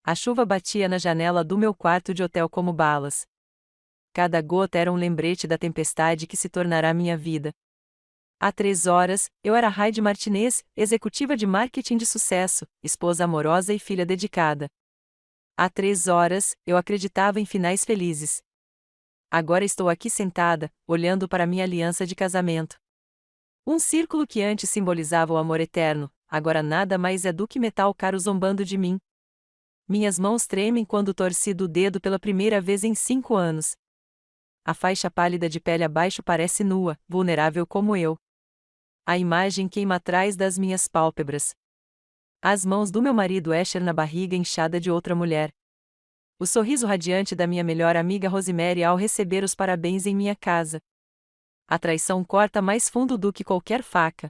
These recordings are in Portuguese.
A chuva batia na janela do meu quarto de hotel como balas. Cada gota era um lembrete da tempestade que se tornará minha vida. Há 3 horas, eu era Heidi Martinez, executiva de marketing de sucesso, esposa amorosa e filha dedicada. Há 3 horas, eu acreditava em finais felizes. Agora estou aqui sentada, olhando para minha aliança de casamento. Um círculo que antes simbolizava o amor eterno, agora nada mais é do que metal caro zombando de mim. Minhas mãos tremem quando torci o dedo pela primeira vez em 5 anos. A faixa pálida de pele abaixo parece nua, vulnerável como eu. A imagem queima atrás das minhas pálpebras. As mãos do meu marido Asher na barriga inchada de outra mulher. O sorriso radiante da minha melhor amiga Rosemary ao receber os parabéns em minha casa. A traição corta mais fundo do que qualquer faca.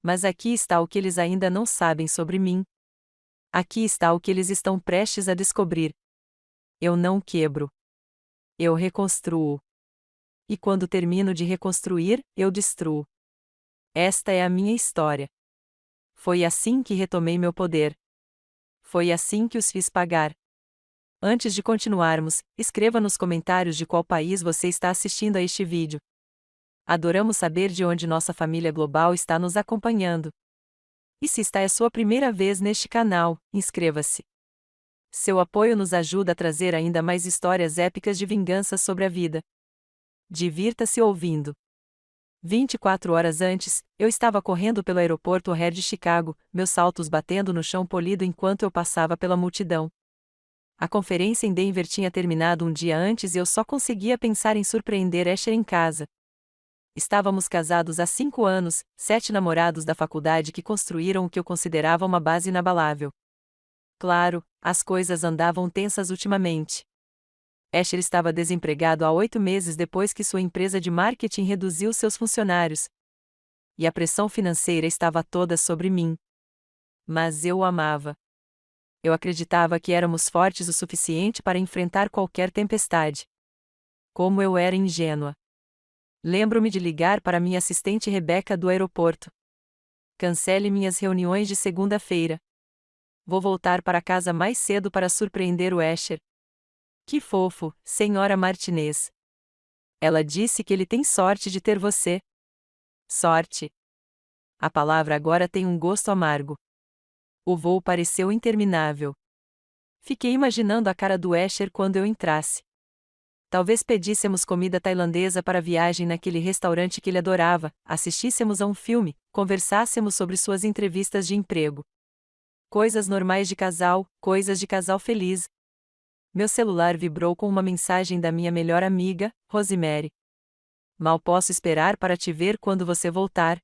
Mas aqui está o que eles ainda não sabem sobre mim. Aqui está o que eles estão prestes a descobrir. Eu não quebro. Eu reconstruo. E quando termino de reconstruir, eu destruo. Esta é a minha história. Foi assim que retomei meu poder. Foi assim que os fiz pagar. Antes de continuarmos, escreva nos comentários de qual país você está assistindo a este vídeo. Adoramos saber de onde nossa família global está nos acompanhando. E se esta é a sua primeira vez neste canal, inscreva-se. Seu apoio nos ajuda a trazer ainda mais histórias épicas de vingança sobre a vida. Divirta-se ouvindo. 24 horas antes, eu estava correndo pelo aeroporto O'Hare de Chicago, meus saltos batendo no chão polido enquanto eu passava pela multidão. A conferência em Denver tinha terminado um dia antes e eu só conseguia pensar em surpreender Asher em casa. Estávamos casados há 5 anos, 7 namorados da faculdade que construíram o que eu considerava uma base inabalável. Claro, as coisas andavam tensas ultimamente. Asher estava desempregado há 8 meses depois que sua empresa de marketing reduziu seus funcionários. E a pressão financeira estava toda sobre mim. Mas eu o amava. Eu acreditava que éramos fortes o suficiente para enfrentar qualquer tempestade. Como eu era ingênua. Lembro-me de ligar para minha assistente Rebecca do aeroporto. Cancele minhas reuniões de segunda-feira. Vou voltar para casa mais cedo para surpreender o Asher. Que fofo, senhora Martinez. Ela disse que ele tem sorte de ter você. Sorte. A palavra agora tem um gosto amargo. O voo pareceu interminável. Fiquei imaginando a cara do Asher quando eu entrasse. Talvez pedíssemos comida tailandesa para a viagem naquele restaurante que ele adorava, assistíssemos a um filme, conversássemos sobre suas entrevistas de emprego. Coisas normais de casal, coisas de casal feliz. Meu celular vibrou com uma mensagem da minha melhor amiga, Rosemary. Mal posso esperar para te ver quando você voltar.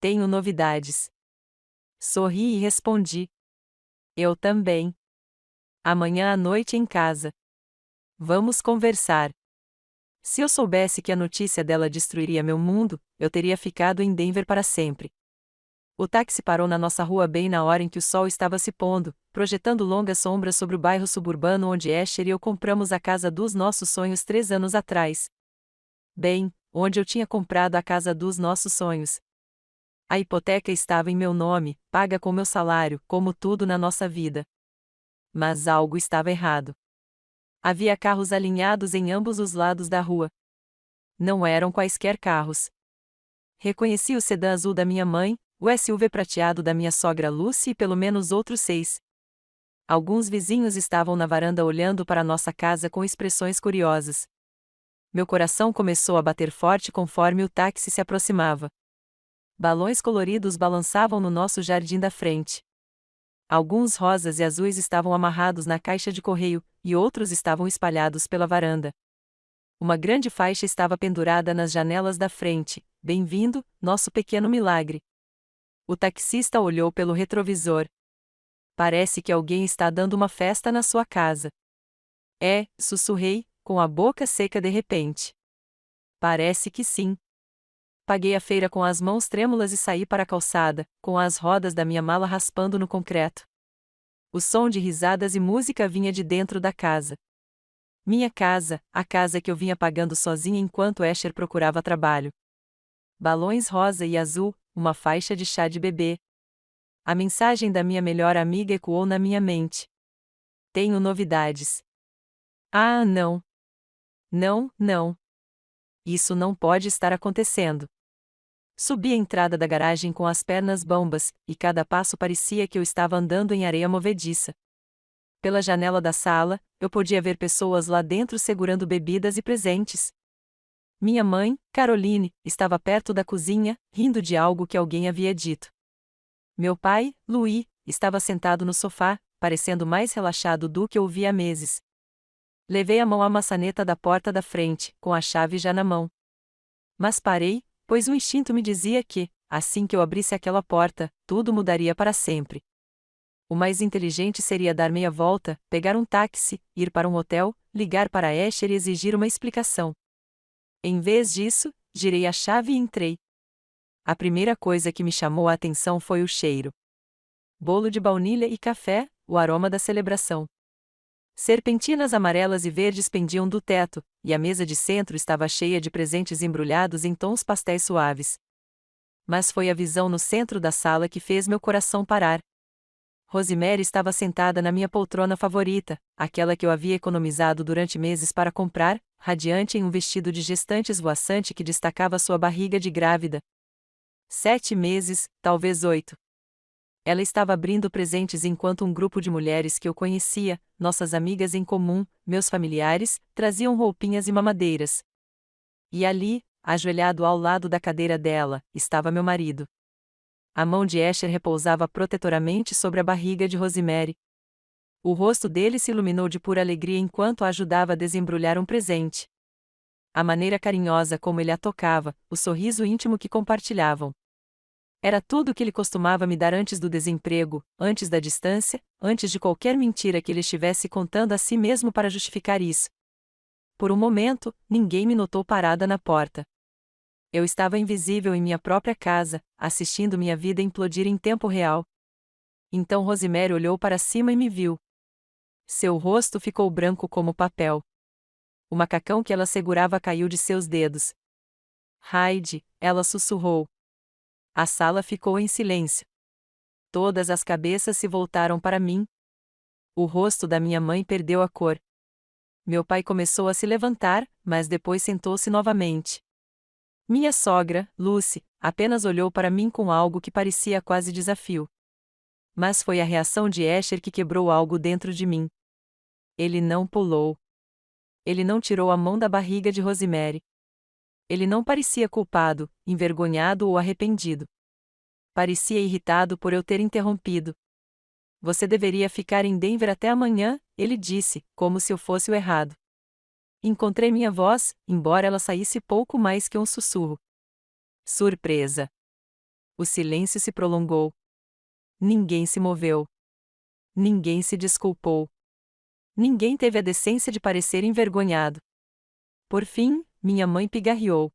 Tenho novidades. Sorri e respondi. Eu também. Amanhã à noite em casa. Vamos conversar. Se eu soubesse que a notícia dela destruiria meu mundo, eu teria ficado em Denver para sempre. O táxi parou na nossa rua bem na hora em que o sol estava se pondo, projetando longas sombras sobre o bairro suburbano onde Asher e eu compramos a casa dos nossos sonhos 3 anos atrás. Bem, onde eu tinha comprado a casa dos nossos sonhos. A hipoteca estava em meu nome, paga com meu salário, como tudo na nossa vida. Mas algo estava errado. Havia carros alinhados em ambos os lados da rua. Não eram quaisquer carros. Reconheci o sedã azul da minha mãe, o SUV prateado da minha sogra Lucy e pelo menos outros 6. Alguns vizinhos estavam na varanda olhando para nossa casa com expressões curiosas. Meu coração começou a bater forte conforme o táxi se aproximava. Balões coloridos balançavam no nosso jardim da frente. Alguns rosas e azuis estavam amarrados na caixa de correio, e outros estavam espalhados pela varanda. Uma grande faixa estava pendurada nas janelas da frente. Bem-vindo, nosso pequeno milagre. O taxista olhou pelo retrovisor. Parece que alguém está dando uma festa na sua casa. É, sussurrei, com a boca seca de repente. Parece que sim. Paguei a feira com as mãos trêmulas e saí para a calçada, com as rodas da minha mala raspando no concreto. O som de risadas e música vinha de dentro da casa. Minha casa, a casa que eu vinha pagando sozinha enquanto Asher procurava trabalho. Balões rosa e azul, uma faixa de chá de bebê. A mensagem da minha melhor amiga ecoou na minha mente. Tenho novidades. Ah, não. Não, não. Isso não pode estar acontecendo. Subi a entrada da garagem com as pernas bambas, e cada passo parecia que eu estava andando em areia movediça. Pela janela da sala, eu podia ver pessoas lá dentro segurando bebidas e presentes. Minha mãe, Caroline, estava perto da cozinha, rindo de algo que alguém havia dito. Meu pai, Louis, estava sentado no sofá, parecendo mais relaxado do que eu via há meses. Levei a mão à maçaneta da porta da frente, com a chave já na mão. Mas parei, pois o instinto me dizia que, assim que eu abrisse aquela porta, tudo mudaria para sempre. O mais inteligente seria dar meia volta, pegar um táxi, ir para um hotel, ligar para Escher e exigir uma explicação. Em vez disso, girei a chave e entrei. A primeira coisa que me chamou a atenção foi o cheiro. Bolo de baunilha e café, o aroma da celebração. Serpentinas amarelas e verdes pendiam do teto, e a mesa de centro estava cheia de presentes embrulhados em tons pastéis suaves. Mas foi a visão no centro da sala que fez meu coração parar. Rosemary estava sentada na minha poltrona favorita, aquela que eu havia economizado durante meses para comprar, radiante em um vestido de gestante esvoaçante que destacava sua barriga de grávida. 7 meses, talvez 8. Ela estava abrindo presentes enquanto um grupo de mulheres que eu conhecia, nossas amigas em comum, meus familiares, traziam roupinhas e mamadeiras. E ali, ajoelhado ao lado da cadeira dela, estava meu marido. A mão de Escher repousava protetoramente sobre a barriga de Rosemary. O rosto dele se iluminou de pura alegria enquanto a ajudava a desembrulhar um presente. A maneira carinhosa como ele a tocava, o sorriso íntimo que compartilhavam. Era tudo o que ele costumava me dar antes do desemprego, antes da distância, antes de qualquer mentira que ele estivesse contando a si mesmo para justificar isso. Por um momento, ninguém me notou parada na porta. Eu estava invisível em minha própria casa, assistindo minha vida implodir em tempo real. Então Rosemary olhou para cima e me viu. Seu rosto ficou branco como papel. O macacão que ela segurava caiu de seus dedos. Heidi, ela sussurrou. A sala ficou em silêncio. Todas as cabeças se voltaram para mim. O rosto da minha mãe perdeu a cor. Meu pai começou a se levantar, mas depois sentou-se novamente. Minha sogra, Lucy, apenas olhou para mim com algo que parecia quase desafio. Mas foi a reação de Escher que quebrou algo dentro de mim. Ele não pulou. Ele não tirou a mão da barriga de Rosemary. Ele não parecia culpado, envergonhado ou arrependido. Parecia irritado por eu ter interrompido. Você deveria ficar em Denver até amanhã, ele disse, como se eu fosse o errado. Encontrei minha voz, embora ela saísse pouco mais que um sussurro. Surpresa. O silêncio se prolongou. Ninguém se moveu. Ninguém se desculpou. Ninguém teve a decência de parecer envergonhado. Por fim, minha mãe pigarreou.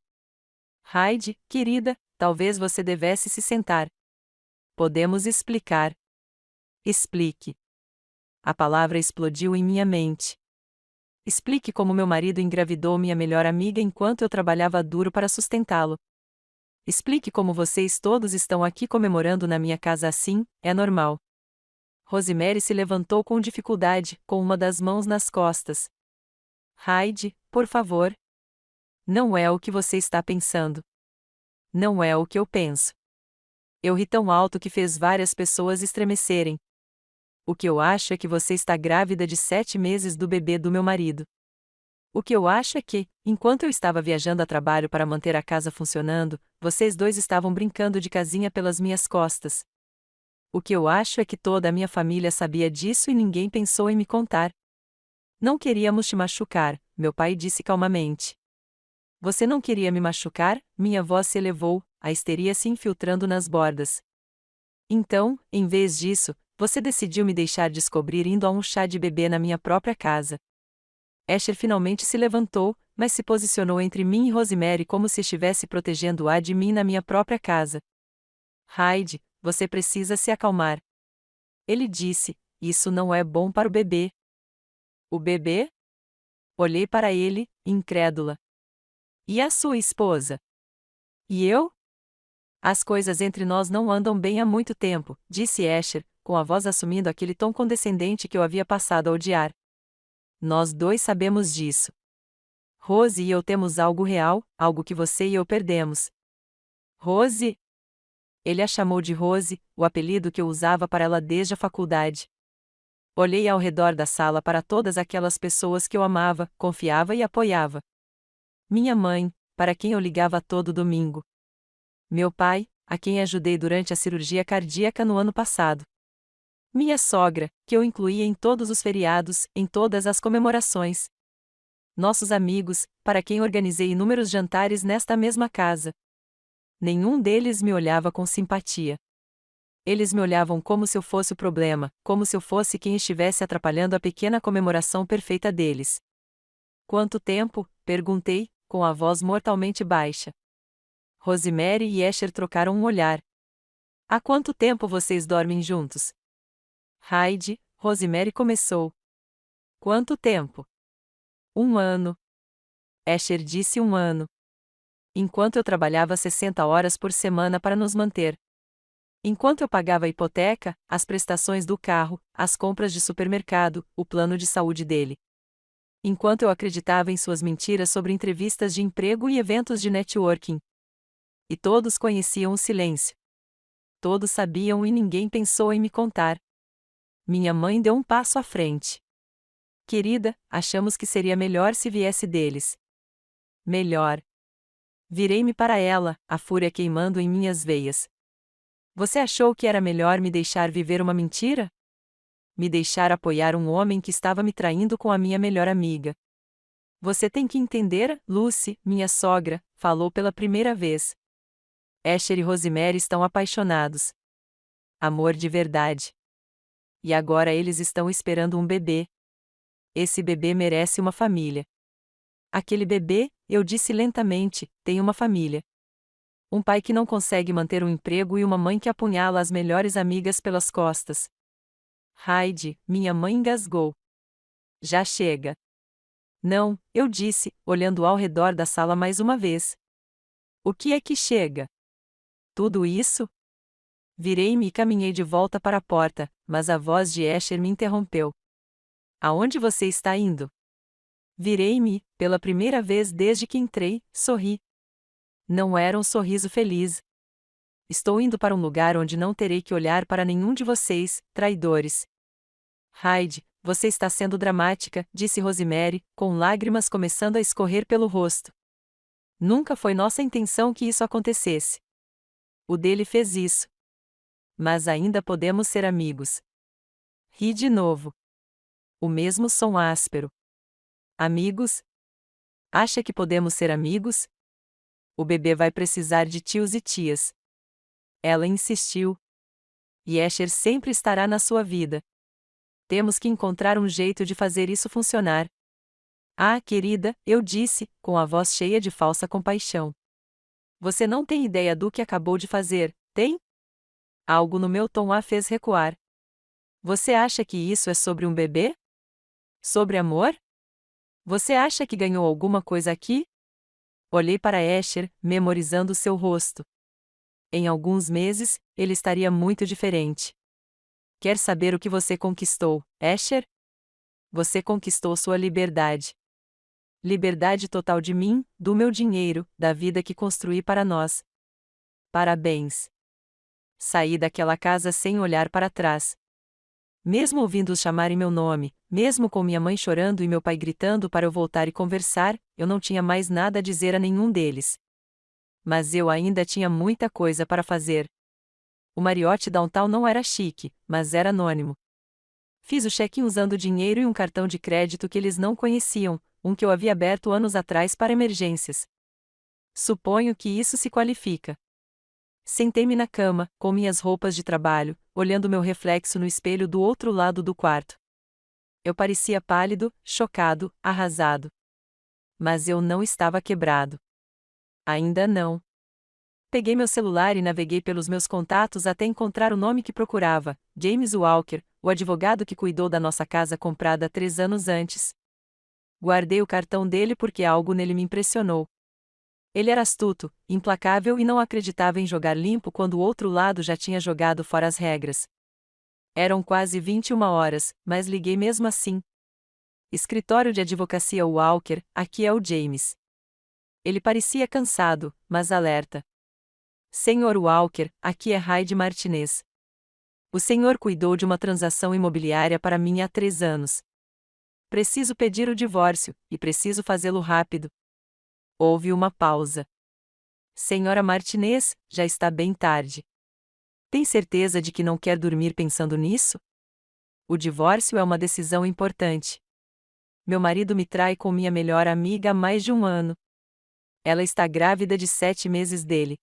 Heidi, querida, talvez você devesse se sentar. Podemos explicar. Explique. A palavra explodiu em minha mente. Explique como meu marido engravidou minha melhor amiga enquanto eu trabalhava duro para sustentá-lo. Explique como vocês todos estão aqui comemorando na minha casa assim, é normal. Rosemary se levantou com dificuldade, com uma das mãos nas costas. Heidi, por favor. Não é o que você está pensando. Não é o que eu penso. Eu ri tão alto que fez várias pessoas estremecerem. O que eu acho é que você está grávida de 7 meses do bebê do meu marido. O que eu acho é que, enquanto eu estava viajando a trabalho para manter a casa funcionando, vocês dois estavam brincando de casinha pelas minhas costas. O que eu acho é que toda a minha família sabia disso e ninguém pensou em me contar. Não queríamos te machucar, meu pai disse calmamente. Você não queria me machucar? Minha voz se elevou, a histeria se infiltrando nas bordas. Então, em vez disso, você decidiu me deixar descobrir indo a um chá de bebê na minha própria casa. Escher finalmente se levantou, mas se posicionou entre mim e Rosemary como se estivesse protegendo-a de mim na minha própria casa. Heidi, você precisa se acalmar. Ele disse, isso não é bom para o bebê. O bebê? Olhei para ele, incrédula. E a sua esposa? E eu? As coisas entre nós não andam bem há muito tempo, disse Escher, com a voz assumindo aquele tom condescendente que eu havia passado a odiar. Nós dois sabemos disso. Rose e eu temos algo real, algo que você e eu perdemos. Rose? Ele a chamou de Rose, o apelido que eu usava para ela desde a faculdade. Olhei ao redor da sala para todas aquelas pessoas que eu amava, confiava e apoiava. Minha mãe, para quem eu ligava todo domingo. Meu pai, a quem ajudei durante a cirurgia cardíaca no ano passado. Minha sogra, que eu incluía em todos os feriados, em todas as comemorações. Nossos amigos, para quem organizei inúmeros jantares nesta mesma casa. Nenhum deles me olhava com simpatia. Eles me olhavam como se eu fosse o problema, como se eu fosse quem estivesse atrapalhando a pequena comemoração perfeita deles. Quanto tempo? Perguntei, com a voz mortalmente baixa. Rosemary e Escher trocaram um olhar. Há quanto tempo vocês dormem juntos? Heidi, Rosemary começou. Quanto tempo? 1 ano. Escher disse 1 ano. Enquanto eu trabalhava 60 horas por semana para nos manter. Enquanto eu pagava a hipoteca, as prestações do carro, as compras de supermercado, o plano de saúde dele. Enquanto eu acreditava em suas mentiras sobre entrevistas de emprego e eventos de networking. E todos conheciam o silêncio. Todos sabiam e ninguém pensou em me contar. Minha mãe deu um passo à frente. Querida, achamos que seria melhor se viesse deles. Melhor. Virei-me para ela, a fúria queimando em minhas veias. Você achou que era melhor me deixar viver uma mentira? Me deixar apoiar um homem que estava me traindo com a minha melhor amiga. Você tem que entender, Lucy, minha sogra, falou pela primeira vez. Escher e Rosemary estão apaixonados. Amor de verdade. E agora eles estão esperando um bebê. Esse bebê merece uma família. Aquele bebê, eu disse lentamente, tem uma família. Um pai que não consegue manter um emprego e uma mãe que apunhala as melhores amigas pelas costas. Heidi, minha mãe engasgou. Já chega. Não, eu disse, olhando ao redor da sala mais uma vez. O que é que chega? Tudo isso? Virei-me e caminhei de volta para a porta, mas a voz de Escher me interrompeu. Aonde você está indo? Virei-me, pela primeira vez desde que entrei, sorri. Não era um sorriso feliz. Estou indo para um lugar onde não terei que olhar para nenhum de vocês, traidores. Heidi, você está sendo dramática, disse Rosemary, com lágrimas começando a escorrer pelo rosto. Nunca foi nossa intenção que isso acontecesse. O dele fez isso. Mas ainda podemos ser amigos. Ri de novo. O mesmo som áspero. Amigos? Acha que podemos ser amigos? O bebê vai precisar de tios e tias. Ela insistiu. E Escher sempre estará na sua vida. Temos que encontrar um jeito de fazer isso funcionar. Ah, querida, eu disse, com a voz cheia de falsa compaixão. Você não tem ideia do que acabou de fazer, tem? Algo no meu tom a fez recuar. Você acha que isso é sobre um bebê? Sobre amor? Você acha que ganhou alguma coisa aqui? Olhei para Escher, memorizando seu rosto. Em alguns meses, ele estaria muito diferente. Quer saber o que você conquistou, Escher? Você conquistou sua liberdade. Liberdade total de mim, do meu dinheiro, da vida que construí para nós. Parabéns. Saí daquela casa sem olhar para trás. Mesmo ouvindo-os chamarem meu nome, mesmo com minha mãe chorando e meu pai gritando para eu voltar e conversar, eu não tinha mais nada a dizer a nenhum deles. Mas eu ainda tinha muita coisa para fazer. O Marriott Downtown não era chique, mas era anônimo. Fiz o check-in usando dinheiro e um cartão de crédito que eles não conheciam, um que eu havia aberto anos atrás para emergências. Suponho que isso se qualifica. Sentei-me na cama, com minhas roupas de trabalho, olhando meu reflexo no espelho do outro lado do quarto. Eu parecia pálido, chocado, arrasado. Mas eu não estava quebrado. Ainda não. Peguei meu celular e naveguei pelos meus contatos até encontrar o nome que procurava, James Walker, o advogado que cuidou da nossa casa comprada 3 anos antes. Guardei o cartão dele porque algo nele me impressionou. Ele era astuto, implacável e não acreditava em jogar limpo quando o outro lado já tinha jogado fora as regras. Eram quase 21 horas, mas liguei mesmo assim. Escritório de advocacia Walker, aqui é o James. Ele parecia cansado, mas alerta. Senhor Walker, aqui é Heidi Martinez. O senhor cuidou de uma transação imobiliária para mim há 3 anos. Preciso pedir o divórcio, e preciso fazê-lo rápido. Houve uma pausa. Senhora Martinez, já está bem tarde. Tem certeza de que não quer dormir pensando nisso? O divórcio é uma decisão importante. Meu marido me trai com minha melhor amiga há mais de 1 ano. Ela está grávida de 7 meses dele.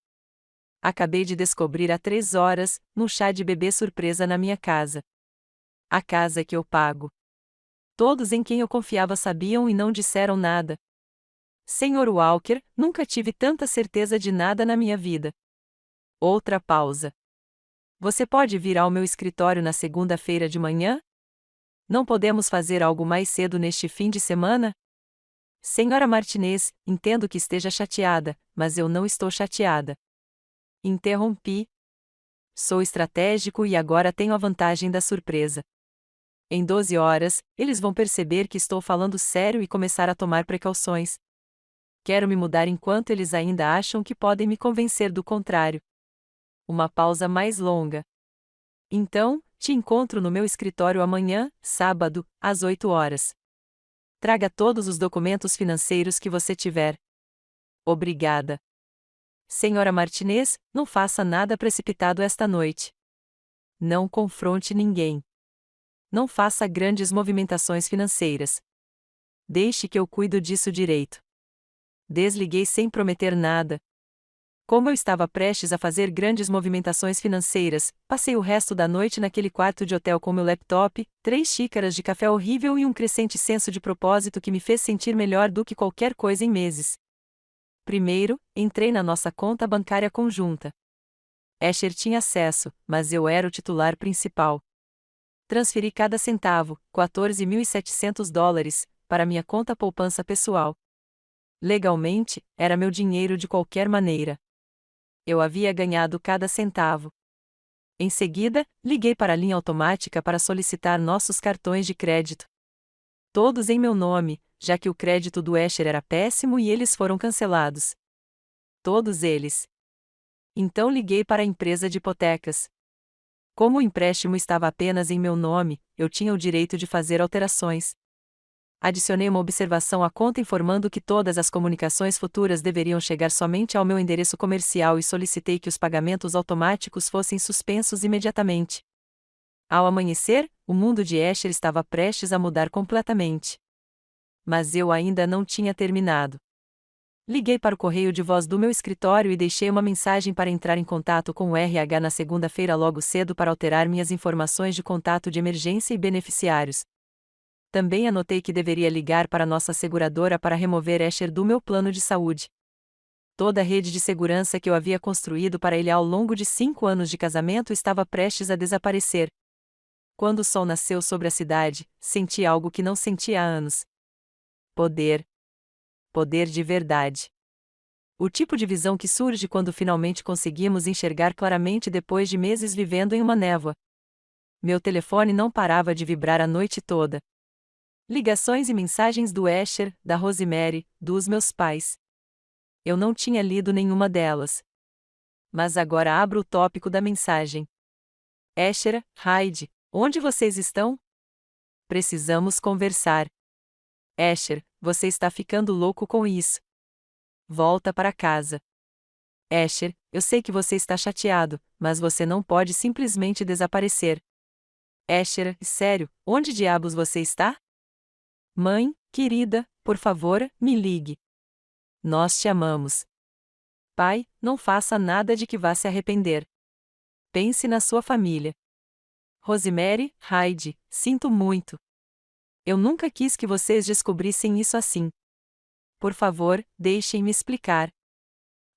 Acabei de descobrir há 3 horas, num chá de bebê surpresa na minha casa. A casa que eu pago. Todos em quem eu confiava sabiam e não disseram nada. Senhor Walker, nunca tive tanta certeza de nada na minha vida. Outra pausa. Você pode vir ao meu escritório na segunda-feira de manhã? Não podemos fazer algo mais cedo neste fim de semana? Senhora Martinez, entendo que esteja chateada, mas eu não estou chateada. Interrompi. Sou estratégico e agora tenho a vantagem da surpresa. Em 12 horas, eles vão perceber que estou falando sério e começar a tomar precauções. Quero me mudar enquanto eles ainda acham que podem me convencer do contrário. Uma pausa mais longa. Então, te encontro no meu escritório amanhã, sábado, às 8 horas. Traga todos os documentos financeiros que você tiver. Obrigada. Senhora Martinez, não faça nada precipitado esta noite. Não confronte ninguém. Não faça grandes movimentações financeiras. Deixe que eu cuido disso direito. Desliguei sem prometer nada. Como eu estava prestes a fazer grandes movimentações financeiras, passei o resto da noite naquele quarto de hotel com meu laptop, 3 xícaras de café horrível e um crescente senso de propósito que me fez sentir melhor do que qualquer coisa em meses. Primeiro, entrei na nossa conta bancária conjunta. Asher tinha acesso, mas eu era o titular principal. Transferi cada centavo, $14.700, para minha conta poupança pessoal. Legalmente, era meu dinheiro de qualquer maneira. Eu havia ganhado cada centavo. Em seguida, liguei para a linha automática para solicitar nossos cartões de crédito. Todos em meu nome, já que o crédito do Asher era péssimo e eles foram cancelados. Todos eles. Então liguei para a empresa de hipotecas. Como o empréstimo estava apenas em meu nome, eu tinha o direito de fazer alterações. Adicionei uma observação à conta informando que todas as comunicações futuras deveriam chegar somente ao meu endereço comercial e solicitei que os pagamentos automáticos fossem suspensos imediatamente. Ao amanhecer, o mundo de Asher estava prestes a mudar completamente. Mas eu ainda não tinha terminado. Liguei para o correio de voz do meu escritório e deixei uma mensagem para entrar em contato com o RH na segunda-feira logo cedo para alterar minhas informações de contato de emergência e beneficiários. Também anotei que deveria ligar para nossa seguradora para remover Asher do meu plano de saúde. Toda a rede de segurança que eu havia construído para ele ao longo de 5 anos de casamento estava prestes a desaparecer. Quando o sol nasceu sobre a cidade, senti algo que não sentia há anos. Poder. Poder de verdade. O tipo de visão que surge quando finalmente conseguimos enxergar claramente depois de meses vivendo em uma névoa. Meu telefone não parava de vibrar a noite toda. Ligações e mensagens do Asher, da Rosemary, dos meus pais. Eu não tinha lido nenhuma delas. Mas agora abro o tópico da mensagem. Asher, Heidi, onde vocês estão? Precisamos conversar. Asher, você está ficando louco com isso. Volta para casa. Asher, eu sei que você está chateado, mas você não pode simplesmente desaparecer. Asher, sério, onde diabos você está? Mãe, querida, por favor, me ligue. Nós te amamos. Pai, não faça nada de que vá se arrepender. Pense na sua família. Rosemary, Heidi, sinto muito. Eu nunca quis que vocês descobrissem isso assim. Por favor, deixem-me explicar.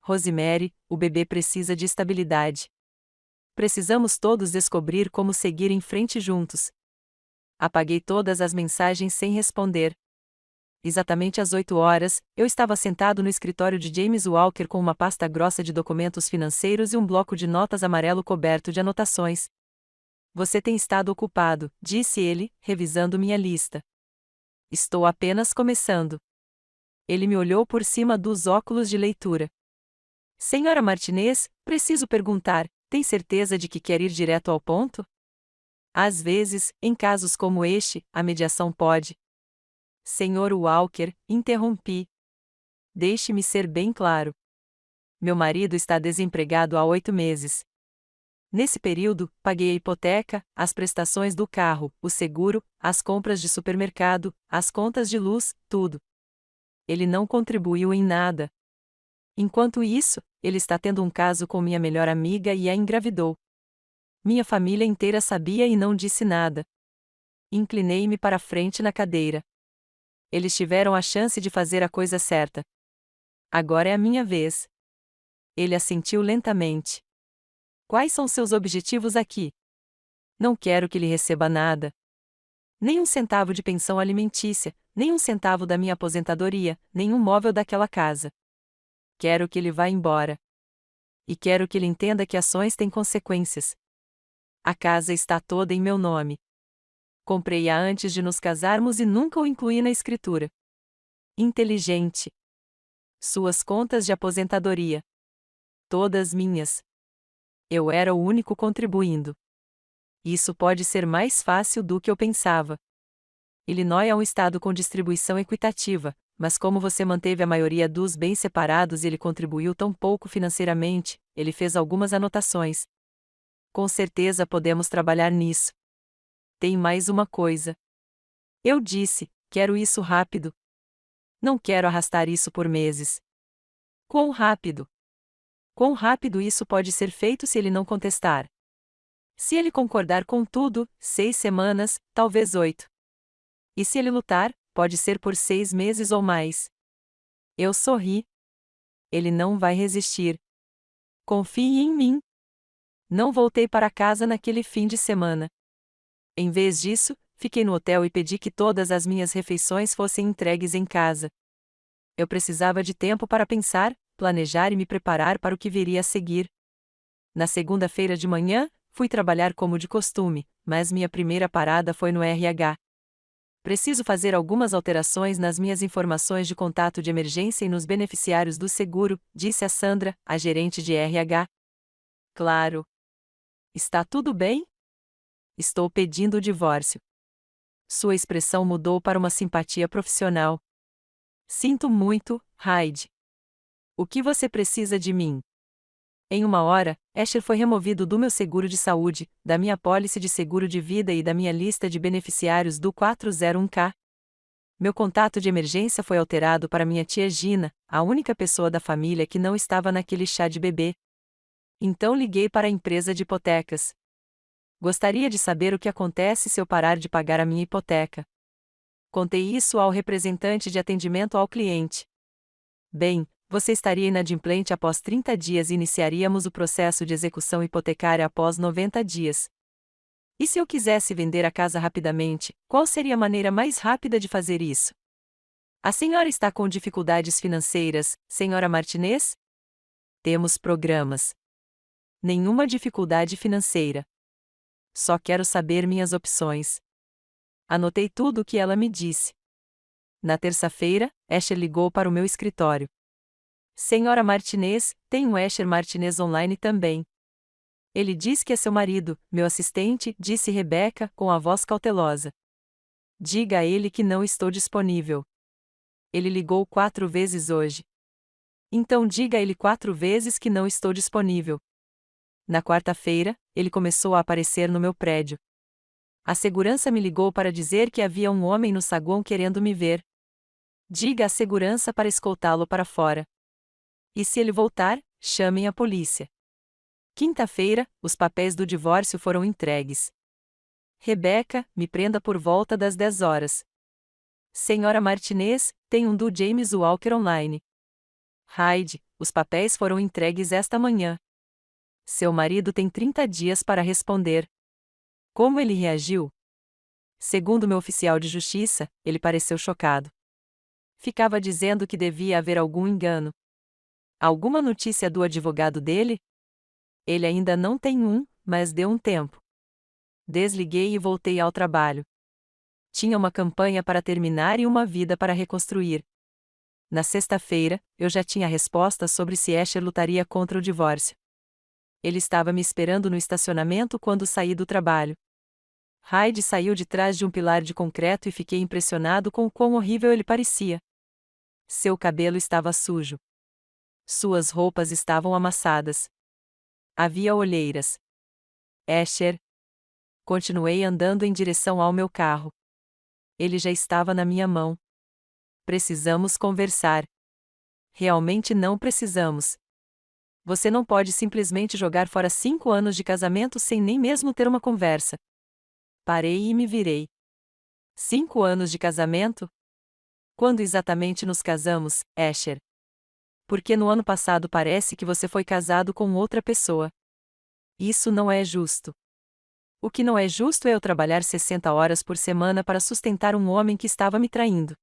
Rosemary, o bebê precisa de estabilidade. Precisamos todos descobrir como seguir em frente juntos. Apaguei todas as mensagens sem responder. Exatamente às 8 horas, eu estava sentado no escritório de James Walker com uma pasta grossa de documentos financeiros e um bloco de notas amarelo coberto de anotações. Você tem estado ocupado, disse ele, revisando minha lista. Estou apenas começando. Ele me olhou por cima dos óculos de leitura. Senhora Martinez, preciso perguntar, tem certeza de que quer ir direto ao ponto? Às vezes, em casos como este, a mediação pode. Senhor Walker, interrompi. Deixe-me ser bem claro. Meu marido está desempregado há 8 meses. Nesse período, paguei a hipoteca, as prestações do carro, o seguro, as compras de supermercado, as contas de luz, tudo. Ele não contribuiu em nada. Enquanto isso, ele está tendo um caso com minha melhor amiga e a engravidou. Minha família inteira sabia e não disse nada. Inclinei-me para frente na cadeira. Eles tiveram a chance de fazer a coisa certa. Agora é a minha vez. Ele assentiu lentamente. Quais são seus objetivos aqui? Não quero que ele receba nada. Nem um centavo de pensão alimentícia, nem um centavo da minha aposentadoria, nem um móvel daquela casa. Quero que ele vá embora. E quero que ele entenda que ações têm consequências. A casa está toda em meu nome. Comprei-a antes de nos casarmos e nunca o incluí na escritura. Inteligente. Suas contas de aposentadoria. Todas minhas. Eu era o único contribuindo. Isso pode ser mais fácil do que eu pensava. Illinois é um estado com distribuição equitativa, mas como você manteve a maioria dos bens separados e ele contribuiu tão pouco financeiramente, ele fez algumas anotações. Com certeza podemos trabalhar nisso. Tem mais uma coisa. Eu disse, quero isso rápido. Não quero arrastar isso por meses. Quão rápido? Quão rápido isso pode ser feito se ele não contestar? Se ele concordar com tudo, 6 semanas, talvez 8. E se ele lutar, pode ser por 6 meses ou mais. Eu sorri. Ele não vai resistir. Confie em mim. Não voltei para casa naquele fim de semana. Em vez disso, fiquei no hotel e pedi que todas as minhas refeições fossem entregues em casa. Eu precisava de tempo para pensar, planejar e me preparar para o que viria a seguir. Na segunda-feira de manhã, fui trabalhar como de costume, mas minha primeira parada foi no RH. Preciso fazer algumas alterações nas minhas informações de contato de emergência e nos beneficiários do seguro, disse a Sandra, a gerente de RH. Claro. Está tudo bem? Estou pedindo o divórcio. Sua expressão mudou para uma simpatia profissional. Sinto muito, Hyde. O que você precisa de mim? Em 1 hora, Asher foi removido do meu seguro de saúde, da minha apólice de seguro de vida e da minha lista de beneficiários do 401k. Meu contato de emergência foi alterado para minha tia Gina, a única pessoa da família que não estava naquele chá de bebê. Então liguei para a empresa de hipotecas. Gostaria de saber o que acontece se eu parar de pagar a minha hipoteca. Contei isso ao representante de atendimento ao cliente. Bem, você estaria inadimplente após 30 dias e iniciaríamos o processo de execução hipotecária após 90 dias. E se eu quisesse vender a casa rapidamente, qual seria a maneira mais rápida de fazer isso? A senhora está com dificuldades financeiras, senhora Martinez? Temos programas. Nenhuma dificuldade financeira. Só quero saber minhas opções. Anotei tudo o que ela me disse. Na terça-feira, Asher ligou para o meu escritório. Senhora Martinez, tem um Asher Martinez online também. Ele diz que é seu marido, meu assistente, disse Rebecca, com a voz cautelosa. Diga a ele que não estou disponível. Ele ligou 4 vezes hoje. Então diga a ele 4 vezes que não estou disponível. Na quarta-feira, ele começou a aparecer no meu prédio. A segurança me ligou para dizer que havia um homem no saguão querendo me ver. Diga à segurança para escoltá-lo para fora. E se ele voltar, chamem a polícia. Quinta-feira, os papéis do divórcio foram entregues. Rebecca, me prenda por volta das 10 horas. Senhora Martinez, tem um do James Walker online. Hyde, os papéis foram entregues esta manhã. Seu marido tem 30 dias para responder. Como ele reagiu? Segundo meu oficial de justiça, ele pareceu chocado. Ficava dizendo que devia haver algum engano. Alguma notícia do advogado dele? Ele ainda não tem um, mas deu um tempo. Desliguei e voltei ao trabalho. Tinha uma campanha para terminar e uma vida para reconstruir. Na sexta-feira, eu já tinha a resposta sobre se Asher lutaria contra o divórcio. Ele estava me esperando no estacionamento quando saí do trabalho. Hyde saiu de trás de um pilar de concreto e fiquei impressionado com o quão horrível ele parecia. Seu cabelo estava sujo. Suas roupas estavam amassadas. Havia olheiras. Asher. Continuei andando em direção ao meu carro. Ele já estava na minha mão. Precisamos conversar. Realmente não precisamos. Você não pode simplesmente jogar fora 5 anos de casamento sem nem mesmo ter uma conversa. Parei e me virei. 5 anos de casamento? Quando exatamente nos casamos, Asher? Porque no ano passado parece que você foi casado com outra pessoa. Isso não é justo. O que não é justo é eu trabalhar 60 horas por semana para sustentar um homem que estava me traindo.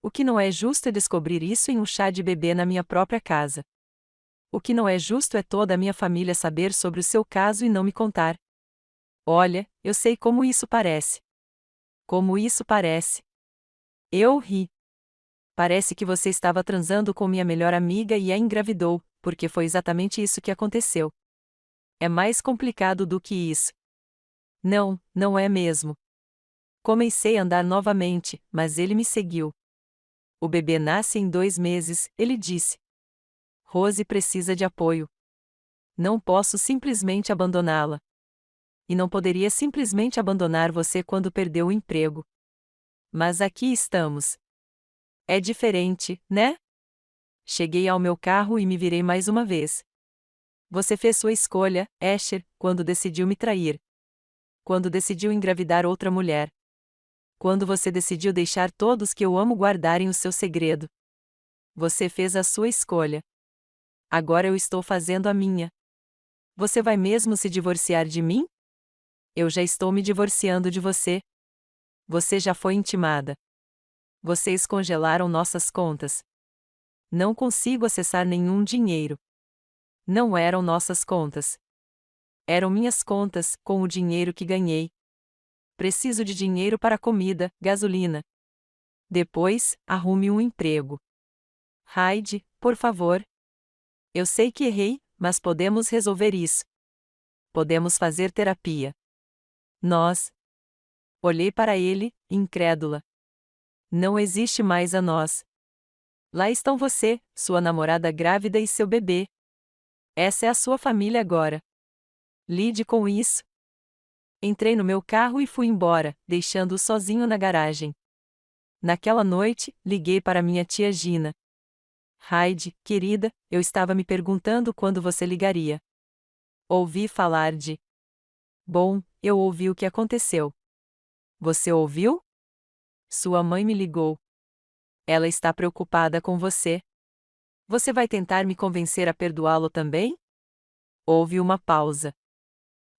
O que não é justo é descobrir isso em um chá de bebê na minha própria casa. O que não é justo é toda a minha família saber sobre o seu caso e não me contar. Olha, eu sei como isso parece. Como isso parece. Eu ri. Parece que você estava transando com minha melhor amiga e a engravidou, porque foi exatamente isso que aconteceu. É mais complicado do que isso. Não, não é mesmo. Comecei a andar novamente, mas ele me seguiu. O bebê nasce em 2 meses, ele disse. Rose precisa de apoio. Não posso simplesmente abandoná-la. E não poderia simplesmente abandonar você quando perdeu o emprego. Mas aqui estamos. É diferente, né? Cheguei ao meu carro e me virei mais uma vez. Você fez sua escolha, Asher, quando decidiu me trair. Quando decidiu engravidar outra mulher. Quando você decidiu deixar todos que eu amo guardarem o seu segredo. Você fez a sua escolha. Agora eu estou fazendo a minha. Você vai mesmo se divorciar de mim? Eu já estou me divorciando de você. Você já foi intimada. Vocês congelaram nossas contas. Não consigo acessar nenhum dinheiro. Não eram nossas contas. Eram minhas contas, com o dinheiro que ganhei. Preciso de dinheiro para comida, gasolina. Depois, arrume um emprego. Hyde, por favor. Eu sei que errei, mas podemos resolver isso. Podemos fazer terapia. Nós. Olhei para ele, incrédula. Não existe mais a nós. Lá estão você, sua namorada grávida e seu bebê. Essa é a sua família agora. Lide com isso. Entrei no meu carro e fui embora, deixando-o sozinho na garagem. Naquela noite, liguei para minha tia Gina. Hyde, querida, eu estava me perguntando quando você ligaria. Ouvi falar de. Bom, eu ouvi o que aconteceu. Você ouviu? Sua mãe me ligou. Ela está preocupada com você. Você vai tentar me convencer a perdoá-lo também? Houve uma pausa.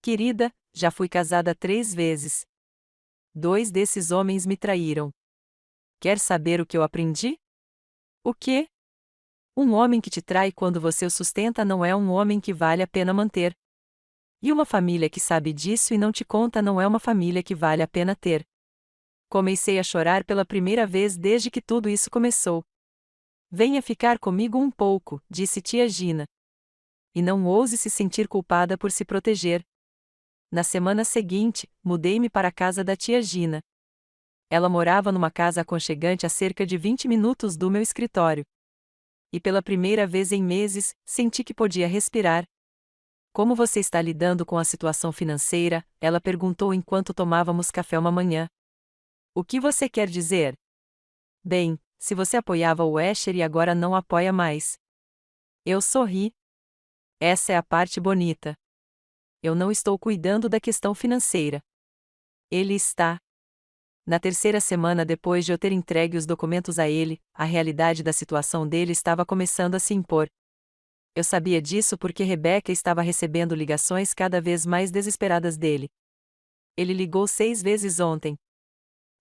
Querida, já fui casada 3 vezes. 2 desses homens me traíram. Quer saber o que eu aprendi? O quê? Um homem que te trai quando você o sustenta não é um homem que vale a pena manter. E uma família que sabe disso e não te conta não é uma família que vale a pena ter. Comecei a chorar pela primeira vez desde que tudo isso começou. Venha ficar comigo um pouco, disse tia Gina. E não ouse se sentir culpada por se proteger. Na semana seguinte, mudei-me para a casa da tia Gina. Ela morava numa casa aconchegante a cerca de 20 minutos do meu escritório. E pela primeira vez em meses, senti que podia respirar. Como você está lidando com a situação financeira? Ela perguntou enquanto tomávamos café uma manhã. O que você quer dizer? Bem, se você apoiava o Asher e agora não apoia mais. Eu sorri. Essa é a parte bonita. Eu não estou cuidando da questão financeira. Ele está. Na terceira semana depois de eu ter entregue os documentos a ele, a realidade da situação dele estava começando a se impor. Eu sabia disso porque Rebecca estava recebendo ligações cada vez mais desesperadas dele. Ele ligou 6 vezes ontem.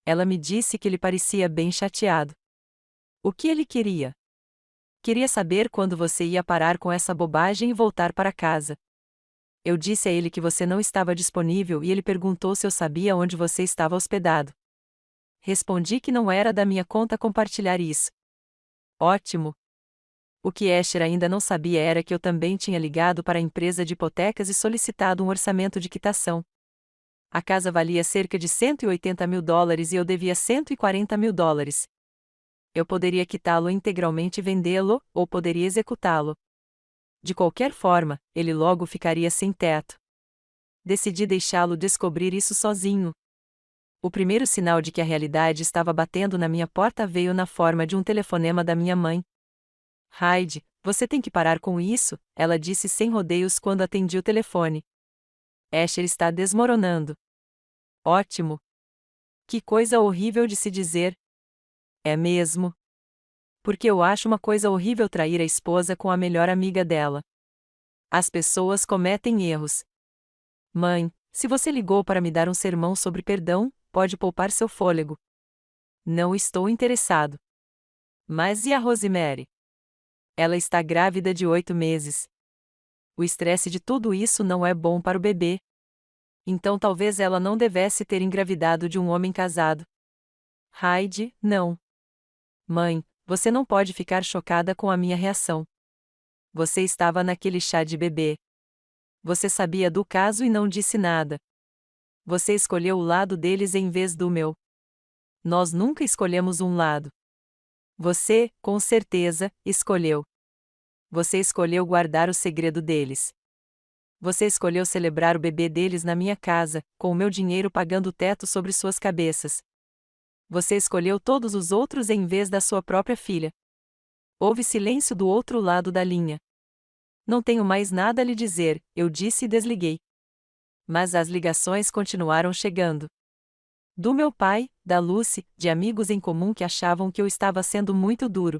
Ela me disse que ele parecia bem chateado. O que ele queria? Queria saber quando você ia parar com essa bobagem e voltar para casa. Eu disse a ele que você não estava disponível e ele perguntou se eu sabia onde você estava hospedado. Respondi que não era da minha conta compartilhar isso. Ótimo! O que Asher ainda não sabia era que eu também tinha ligado para a empresa de hipotecas e solicitado um orçamento de quitação. A casa valia cerca de $180 mil e eu devia $140 mil. Eu poderia quitá-lo integralmente e vendê-lo, ou poderia executá-lo. De qualquer forma, ele logo ficaria sem teto. Decidi deixá-lo descobrir isso sozinho. O primeiro sinal de que a realidade estava batendo na minha porta veio na forma de um telefonema da minha mãe. Heidi, você tem que parar com isso, ela disse sem rodeios quando atendi o telefone. Asher está desmoronando. Ótimo! Que coisa horrível de se dizer. É mesmo? Porque eu acho uma coisa horrível trair a esposa com a melhor amiga dela. As pessoas cometem erros. Mãe, se você ligou para me dar um sermão sobre perdão, pode poupar seu fôlego. Não estou interessado. Mas e a Rosemary? Ela está grávida de 8 meses. O estresse de tudo isso não é bom para o bebê. Então talvez ela não devesse ter engravidado de um homem casado. Heidi, não. Mãe, você não pode ficar chocada com a minha reação. Você estava naquele chá de bebê. Você sabia do caso e não disse nada. Você escolheu o lado deles em vez do meu. Nós nunca escolhemos um lado. Você, com certeza, escolheu. Você escolheu guardar o segredo deles. Você escolheu celebrar o bebê deles na minha casa, com o meu dinheiro pagando o teto sobre suas cabeças. Você escolheu todos os outros em vez da sua própria filha. Houve silêncio do outro lado da linha. Não tenho mais nada a lhe dizer, eu disse e desliguei. Mas as ligações continuaram chegando. Do meu pai, da Lucy, de amigos em comum que achavam que eu estava sendo muito duro.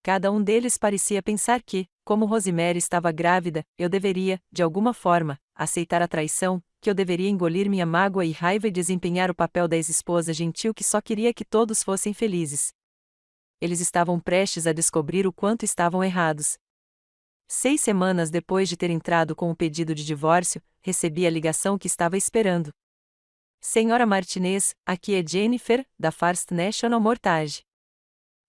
Cada um deles parecia pensar que, como Rosemary estava grávida, eu deveria, de alguma forma, aceitar a traição, que eu deveria engolir minha mágoa e raiva e desempenhar o papel da ex-esposa gentil que só queria que todos fossem felizes. Eles estavam prestes a descobrir o quanto estavam errados. 6 semanas depois de ter entrado com o pedido de divórcio, recebi a ligação que estava esperando. Senhora Martinez, aqui é Jennifer, da First National Mortgage.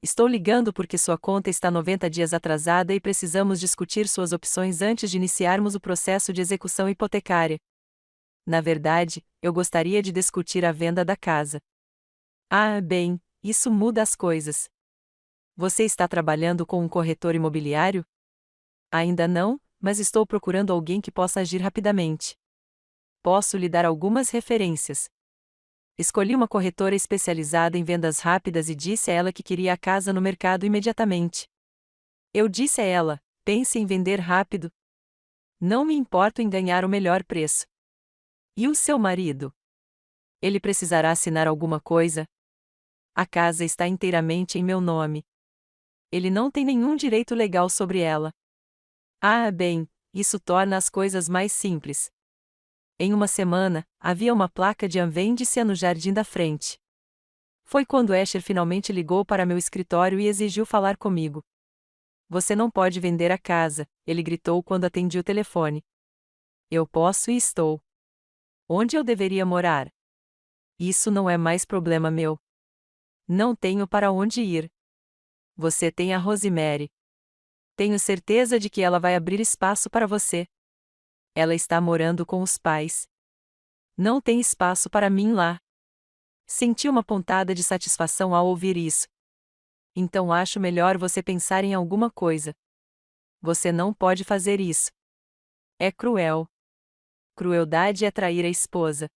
Estou ligando porque sua conta está 90 dias atrasada e precisamos discutir suas opções antes de iniciarmos o processo de execução hipotecária. Na verdade, eu gostaria de discutir a venda da casa. Ah, bem, isso muda as coisas. Você está trabalhando com um corretor imobiliário? Ainda não, mas estou procurando alguém que possa agir rapidamente. Posso lhe dar algumas referências. Escolhi uma corretora especializada em vendas rápidas e disse a ela que queria a casa no mercado imediatamente. Eu disse a ela: pense em vender rápido. Não me importo em ganhar o melhor preço. E o seu marido? Ele precisará assinar alguma coisa? A casa está inteiramente em meu nome. Ele não tem nenhum direito legal sobre ela. Ah, bem, isso torna as coisas mais simples. Em uma semana, havia uma placa de vende-se no jardim da frente. Foi quando Asher finalmente ligou para meu escritório e exigiu falar comigo. Você não pode vender a casa, ele gritou quando atendi o telefone. Eu posso e estou. Onde eu deveria morar? Isso não é mais problema meu. Não tenho para onde ir. Você tem a Rosemary. Tenho certeza de que ela vai abrir espaço para você. Ela está morando com os pais. Não tem espaço para mim lá. Senti uma pontada de satisfação ao ouvir isso. Então acho melhor você pensar em alguma coisa. Você não pode fazer isso. É cruel. Crueldade é trair a esposa.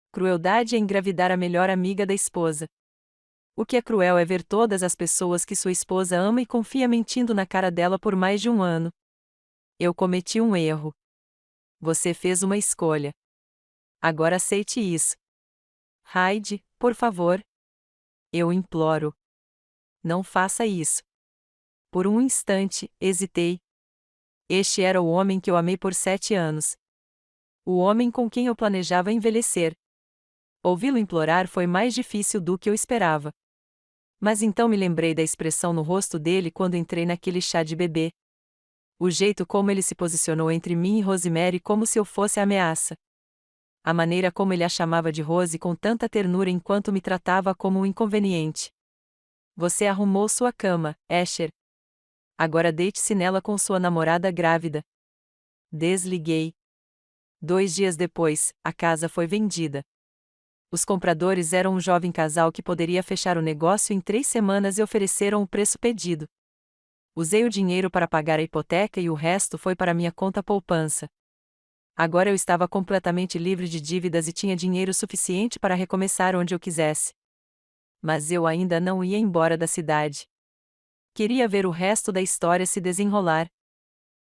Crueldade é engravidar a melhor amiga da esposa. O que é cruel é ver todas as pessoas que sua esposa ama e confia mentindo na cara dela por mais de um ano. Eu cometi um erro. Você fez uma escolha. Agora aceite isso. Heidi, por favor. Eu imploro. Não faça isso. Por um instante, hesitei. Este era o homem que eu amei por 7 anos. O homem com quem eu planejava envelhecer. Ouvi-lo implorar foi mais difícil do que eu esperava. Mas então me lembrei da expressão no rosto dele quando entrei naquele chá de bebê. O jeito como ele se posicionou entre mim e Rosemary como se eu fosse a ameaça. A maneira como ele a chamava de Rose com tanta ternura enquanto me tratava como um inconveniente. Você arrumou sua cama, Asher. Agora deite-se nela com sua namorada grávida. Desliguei. 2 dias depois, a casa foi vendida. Os compradores eram um jovem casal que poderia fechar o negócio em 3 semanas e ofereceram o preço pedido. Usei o dinheiro para pagar a hipoteca e o resto foi para minha conta poupança. Agora eu estava completamente livre de dívidas e tinha dinheiro suficiente para recomeçar onde eu quisesse. Mas eu ainda não ia embora da cidade. Queria ver o resto da história se desenrolar.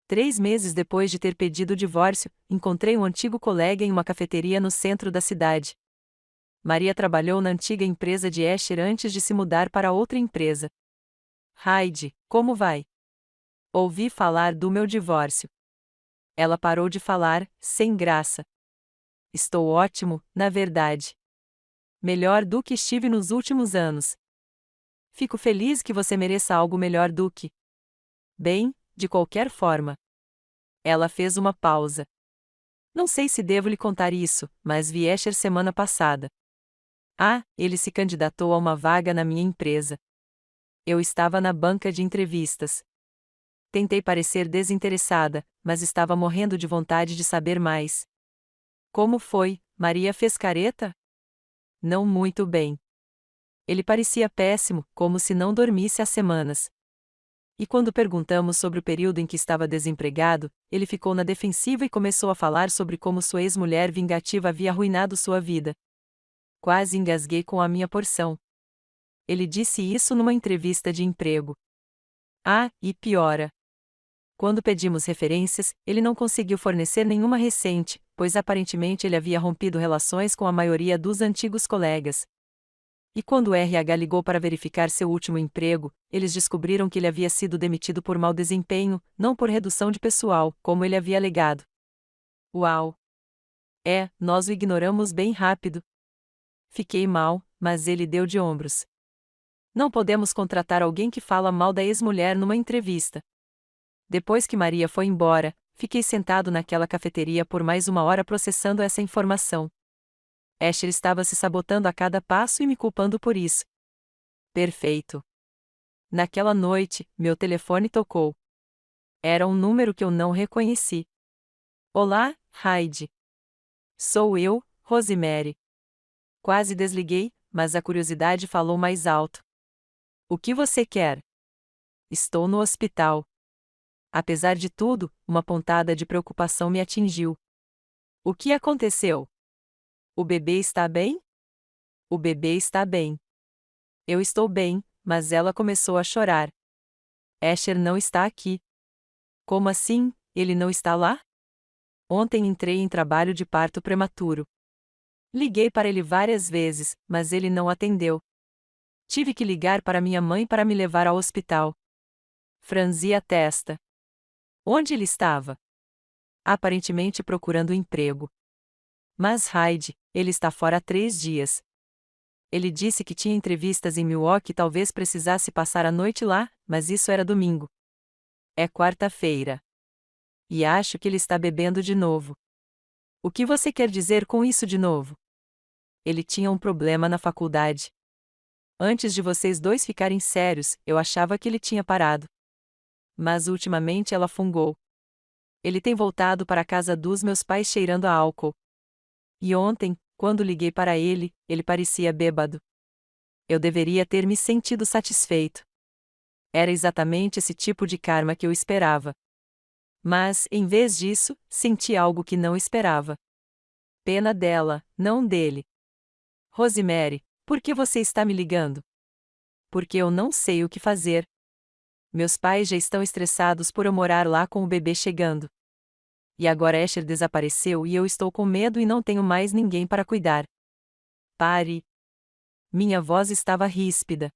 3 meses depois de ter pedido o divórcio, encontrei um antigo colega em uma cafeteria no centro da cidade. Maria trabalhou na antiga empresa de Asher antes de se mudar para outra empresa. Heidi, como vai? Ouvi falar do meu divórcio. Ela parou de falar, sem graça. Estou ótimo, na verdade. Melhor do que estive nos últimos anos. Fico feliz que você mereça algo melhor do que. Bem, de qualquer forma. Ela fez uma pausa. Não sei se devo lhe contar isso, mas vi Asher semana passada. Ah, ele se candidatou a uma vaga na minha empresa. Eu estava na banca de entrevistas. Tentei parecer desinteressada, mas estava morrendo de vontade de saber mais. Como foi? Maria fez careta? Não muito bem. Ele parecia péssimo, como se não dormisse há semanas. E quando perguntamos sobre o período em que estava desempregado, ele ficou na defensiva e começou a falar sobre como sua ex-mulher vingativa havia arruinado sua vida. Quase engasguei com a minha porção. Ele disse isso numa entrevista de emprego. Ah, e piora. Quando pedimos referências, ele não conseguiu fornecer nenhuma recente, pois aparentemente ele havia rompido relações com a maioria dos antigos colegas. E quando o RH ligou para verificar seu último emprego, eles descobriram que ele havia sido demitido por mau desempenho, não por redução de pessoal, como ele havia alegado. Uau! Nós o ignoramos bem rápido. Fiquei mal, mas ele deu de ombros. Não podemos contratar alguém que fala mal da ex-mulher numa entrevista. Depois que Maria foi embora, fiquei sentado naquela cafeteria por mais 1 hora processando essa informação. Asher estava se sabotando a cada passo e me culpando por isso. Perfeito. Naquela noite, meu telefone tocou. Era um número que eu não reconheci. Olá, Heidi. Sou eu, Rosemary. Quase desliguei, mas a curiosidade falou mais alto. O que você quer? Estou no hospital. Apesar de tudo, uma pontada de preocupação me atingiu. O que aconteceu? O bebê está bem? O bebê está bem. Eu estou bem, mas ela começou a chorar. Asher não está aqui. Como assim, ele não está lá? Ontem entrei em trabalho de parto prematuro. Liguei para ele várias vezes, mas ele não atendeu. Tive que ligar para minha mãe para me levar ao hospital. Franzi a testa. Onde ele estava? Aparentemente procurando emprego. Mas Heidi, ele está fora há 3 dias. Ele disse que tinha entrevistas em Milwaukee e talvez precisasse passar a noite lá, mas isso era domingo. É quarta-feira. E acho que ele está bebendo de novo. O que você quer dizer com isso de novo? Ele tinha um problema na faculdade. Antes de vocês dois ficarem sérios, eu achava que ele tinha parado. Mas ultimamente ela fungou. Ele tem voltado para a casa dos meus pais cheirando a álcool. E ontem, quando liguei para ele, ele parecia bêbado. Eu deveria ter me sentido satisfeito. Era exatamente esse tipo de karma que eu esperava. Mas, em vez disso, senti algo que não esperava. Pena dela, não dele. Rosemary, por que você está me ligando? Porque eu não sei o que fazer. Meus pais já estão estressados por eu morar lá com o bebê chegando. E agora Asher desapareceu e eu estou com medo e não tenho mais ninguém para cuidar. Pare. Minha voz estava ríspida.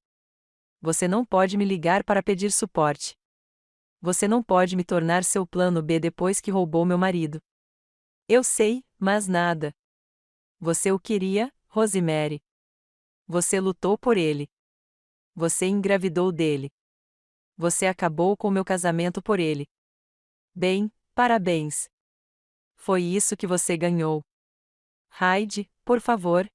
Você não pode me ligar para pedir suporte. Você não pode me tornar seu plano B depois que roubou meu marido. Eu sei, mas nada. Você o queria, Rosemary. Você lutou por ele. Você engravidou dele. Você acabou com meu casamento por ele. Bem, parabéns. Foi isso que você ganhou. Heidi, por favor.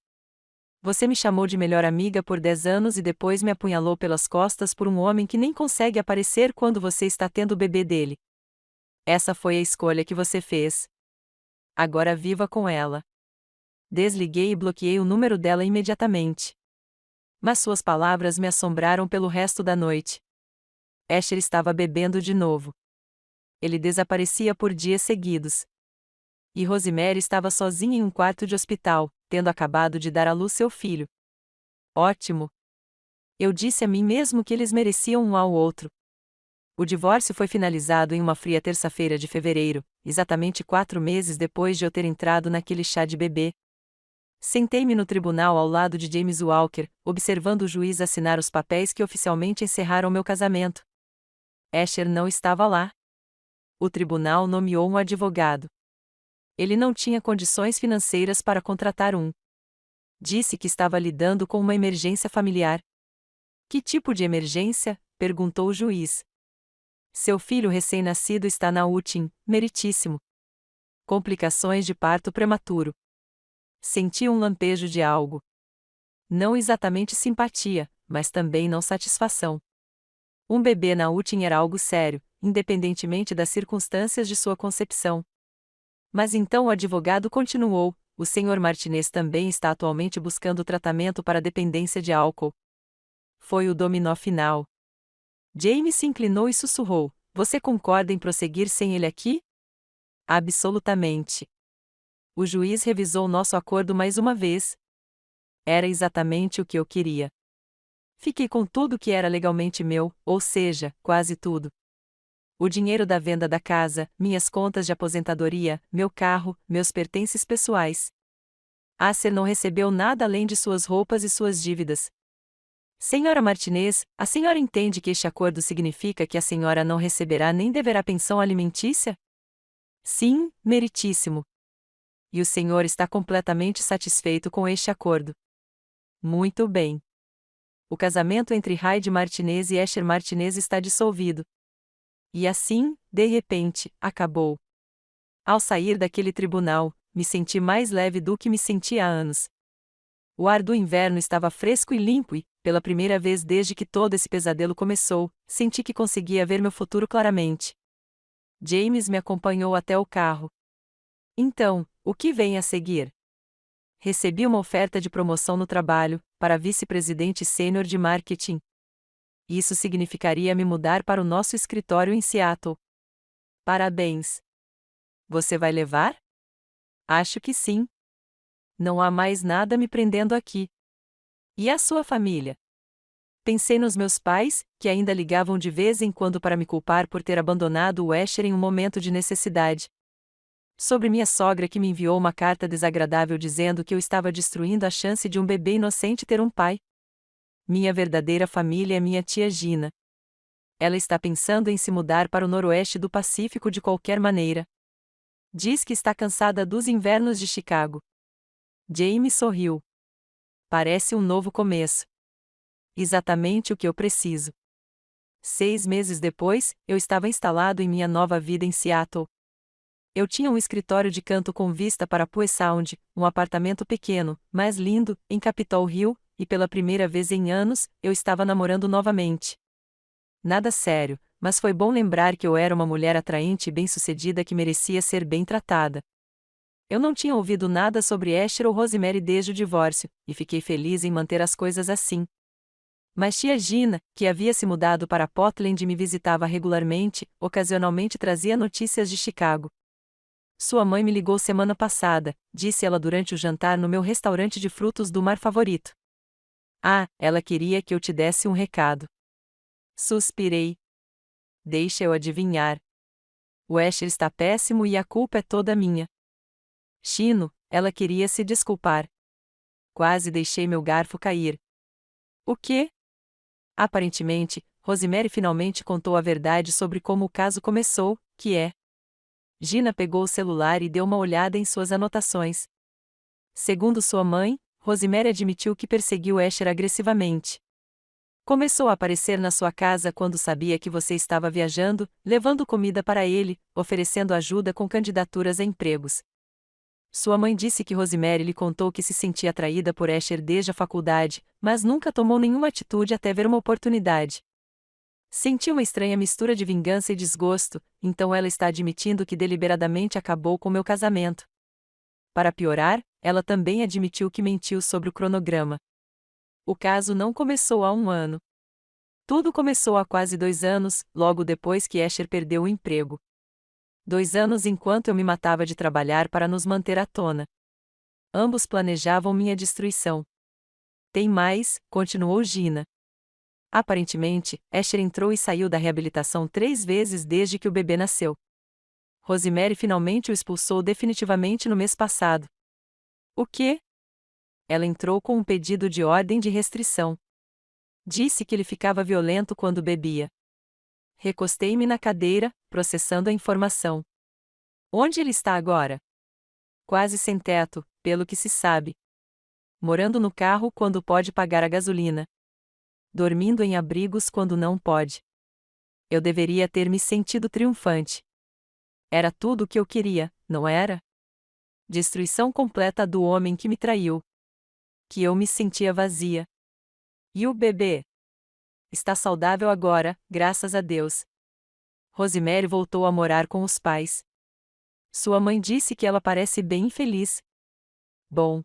Você me chamou de melhor amiga por 10 anos e depois me apunhalou pelas costas por um homem que nem consegue aparecer quando você está tendo o bebê dele. Essa foi a escolha que você fez. Agora viva com ela. Desliguei e bloqueei o número dela imediatamente. Mas suas palavras me assombraram pelo resto da noite. Asher estava bebendo de novo. Ele desaparecia por dias seguidos. E Rosemary estava sozinha em um quarto de hospital, tendo acabado de dar à luz seu filho. Ótimo! Eu disse a mim mesmo que eles mereciam um ao outro. O divórcio foi finalizado em uma fria terça-feira de fevereiro, exatamente 4 meses depois de eu ter entrado naquele chá de bebê. Sentei-me no tribunal ao lado de James Walker, observando o juiz assinar os papéis que oficialmente encerraram meu casamento. Asher não estava lá. O tribunal nomeou um advogado. Ele não tinha condições financeiras para contratar um. Disse que estava lidando com uma emergência familiar. Que tipo de emergência? Perguntou o juiz. Seu filho recém-nascido está na UTI, meritíssimo. Complicações de parto prematuro. Senti um lampejo de algo. Não exatamente simpatia, mas também não satisfação. Um bebê na UTI era algo sério, independentemente das circunstâncias de sua concepção. Mas então o advogado continuou: o Sr. Martinez também está atualmente buscando tratamento para dependência de álcool. Foi o dominó final. James se inclinou e sussurrou: você concorda em prosseguir sem ele aqui? Absolutamente. O juiz revisou nosso acordo mais uma vez. Era exatamente o que eu queria. Fiquei com tudo que era legalmente meu, ou seja, quase tudo. O dinheiro da venda da casa, minhas contas de aposentadoria, meu carro, meus pertences pessoais. Asher não recebeu nada além de suas roupas e suas dívidas. Senhora Martinez, a senhora entende que este acordo significa que a senhora não receberá nem deverá pensão alimentícia? Sim, meritíssimo. E o senhor está completamente satisfeito com este acordo. Muito bem. O casamento entre Heidi Martinez e Asher Martinez está dissolvido. E assim, de repente, acabou. Ao sair daquele tribunal, me senti mais leve do que me sentia há anos. O ar do inverno estava fresco e limpo e, pela primeira vez desde que todo esse pesadelo começou, senti que conseguia ver meu futuro claramente. James me acompanhou até o carro. Então, o que vem a seguir? Recebi uma oferta de promoção no trabalho, para vice-presidente sênior de marketing. Isso significaria me mudar para o nosso escritório em Seattle. Parabéns! Você vai levar? Acho que sim. Não há mais nada me prendendo aqui. E a sua família? Pensei nos meus pais, que ainda ligavam de vez em quando para me culpar por ter abandonado o Asher em um momento de necessidade. Sobre minha sogra que me enviou uma carta desagradável dizendo que eu estava destruindo a chance de um bebê inocente ter um pai. Minha verdadeira família é minha tia Gina. Ela está pensando em se mudar para o noroeste do Pacífico de qualquer maneira. Diz que está cansada dos invernos de Chicago. Jamie sorriu. Parece um novo começo. Exatamente o que eu preciso. 6 meses depois, eu estava instalado em minha nova vida em Seattle. Eu tinha um escritório de canto com vista para Puget Sound, um apartamento pequeno, mas lindo, em Capitol Hill, e pela primeira vez em anos, eu estava namorando novamente. Nada sério, mas foi bom lembrar que eu era uma mulher atraente e bem-sucedida que merecia ser bem tratada. Eu não tinha ouvido nada sobre Asher ou Rosemary desde o divórcio, e fiquei feliz em manter as coisas assim. Mas tia Gina, que havia se mudado para Portland e me visitava regularmente, ocasionalmente trazia notícias de Chicago. Sua mãe me ligou semana passada, disse ela durante o jantar no meu restaurante de frutos do mar favorito. Ah, ela queria que eu te desse um recado. Suspirei. Deixa eu adivinhar. O Asher está péssimo e a culpa é toda minha. Chino, ela queria se desculpar. Quase deixei meu garfo cair. O quê? Aparentemente, Rosemary finalmente contou a verdade sobre como o caso começou, que é. Gina pegou o celular e deu uma olhada em suas anotações. Segundo sua mãe, Rosemary admitiu que perseguiu Asher agressivamente. Começou a aparecer na sua casa quando sabia que você estava viajando, levando comida para ele, oferecendo ajuda com candidaturas a empregos. Sua mãe disse que Rosemary lhe contou que se sentia atraída por Asher desde a faculdade, mas nunca tomou nenhuma atitude até ver uma oportunidade. Sentiu uma estranha mistura de vingança e desgosto, então ela está admitindo que deliberadamente acabou com meu casamento. Para piorar, ela também admitiu que mentiu sobre o cronograma. O caso não começou há um ano. Tudo começou há quase 2 anos, logo depois que Asher perdeu o emprego. 2 anos enquanto eu me matava de trabalhar para nos manter à tona. Ambos planejavam minha destruição. Tem mais, continuou Gina. Aparentemente, Asher entrou e saiu da reabilitação 3 vezes desde que o bebê nasceu. Rosemary finalmente o expulsou definitivamente no mês passado. O quê? Ela entrou com um pedido de ordem de restrição. Disse que ele ficava violento quando bebia. Recostei-me na cadeira, processando a informação. Onde ele está agora? Quase sem teto, pelo que se sabe. Morando no carro quando pode pagar a gasolina. Dormindo em abrigos quando não pode. Eu deveria ter me sentido triunfante. Era tudo o que eu queria, não era? Destruição completa do homem que me traiu. Que eu me sentia vazia. E o bebê? Está saudável agora, graças a Deus. Rosemary voltou a morar com os pais. Sua mãe disse que ela parece bem feliz. Bom.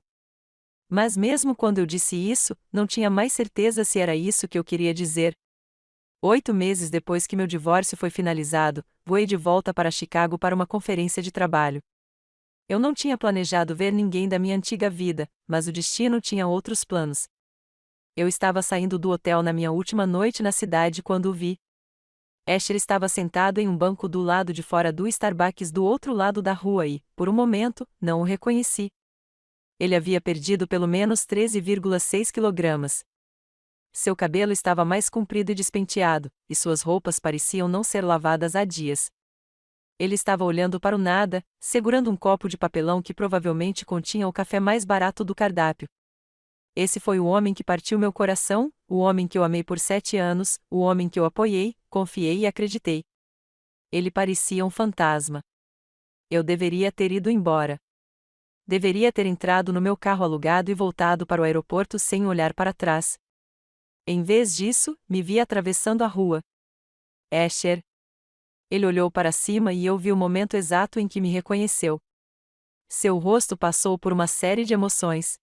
Mas mesmo quando eu disse isso, não tinha mais certeza se era isso que eu queria dizer. 8 meses depois que meu divórcio foi finalizado, voei de volta para Chicago para uma conferência de trabalho. Eu não tinha planejado ver ninguém da minha antiga vida, mas o destino tinha outros planos. Eu estava saindo do hotel na minha última noite na cidade quando o vi. Asher estava sentado em um banco do lado de fora do Starbucks do outro lado da rua e, por um momento, não o reconheci. Ele havia perdido pelo menos 13,6 quilogramas. Seu cabelo estava mais comprido e despenteado, e suas roupas pareciam não ser lavadas há dias. Ele estava olhando para o nada, segurando um copo de papelão que provavelmente continha o café mais barato do cardápio. Esse foi o homem que partiu meu coração, o homem que eu amei por 7 anos, o homem que eu apoiei, confiei e acreditei. Ele parecia um fantasma. Eu deveria ter ido embora. Deveria ter entrado no meu carro alugado e voltado para o aeroporto sem olhar para trás. Em vez disso, me vi atravessando a rua. Asher. Ele olhou para cima e eu vi o momento exato em que me reconheceu. Seu rosto passou por uma série de emoções.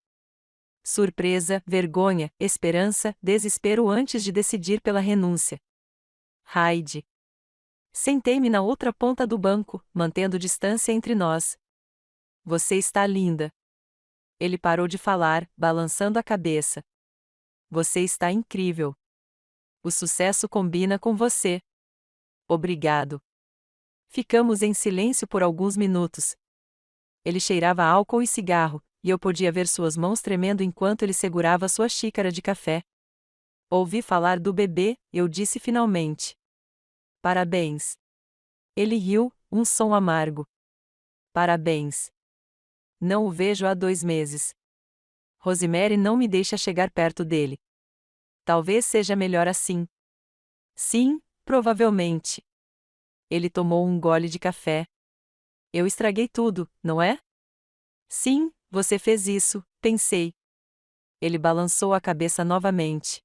Surpresa, vergonha, esperança, desespero antes de decidir pela renúncia. Heidi. Sentei-me na outra ponta do banco, mantendo distância entre nós. Você está linda. Ele parou de falar, balançando a cabeça. Você está incrível. O sucesso combina com você. Obrigado. Ficamos em silêncio por alguns minutos. Ele cheirava álcool e cigarro, e eu podia ver suas mãos tremendo enquanto ele segurava sua xícara de café. Ouvi falar do bebê, eu disse finalmente. Parabéns. Ele riu, um som amargo. Parabéns. Não o vejo há 2 meses. Rosemary não me deixa chegar perto dele. Talvez seja melhor assim. Sim, provavelmente. Ele tomou um gole de café. Eu estraguei tudo, não é? Sim, você fez isso, pensei. Ele balançou a cabeça novamente.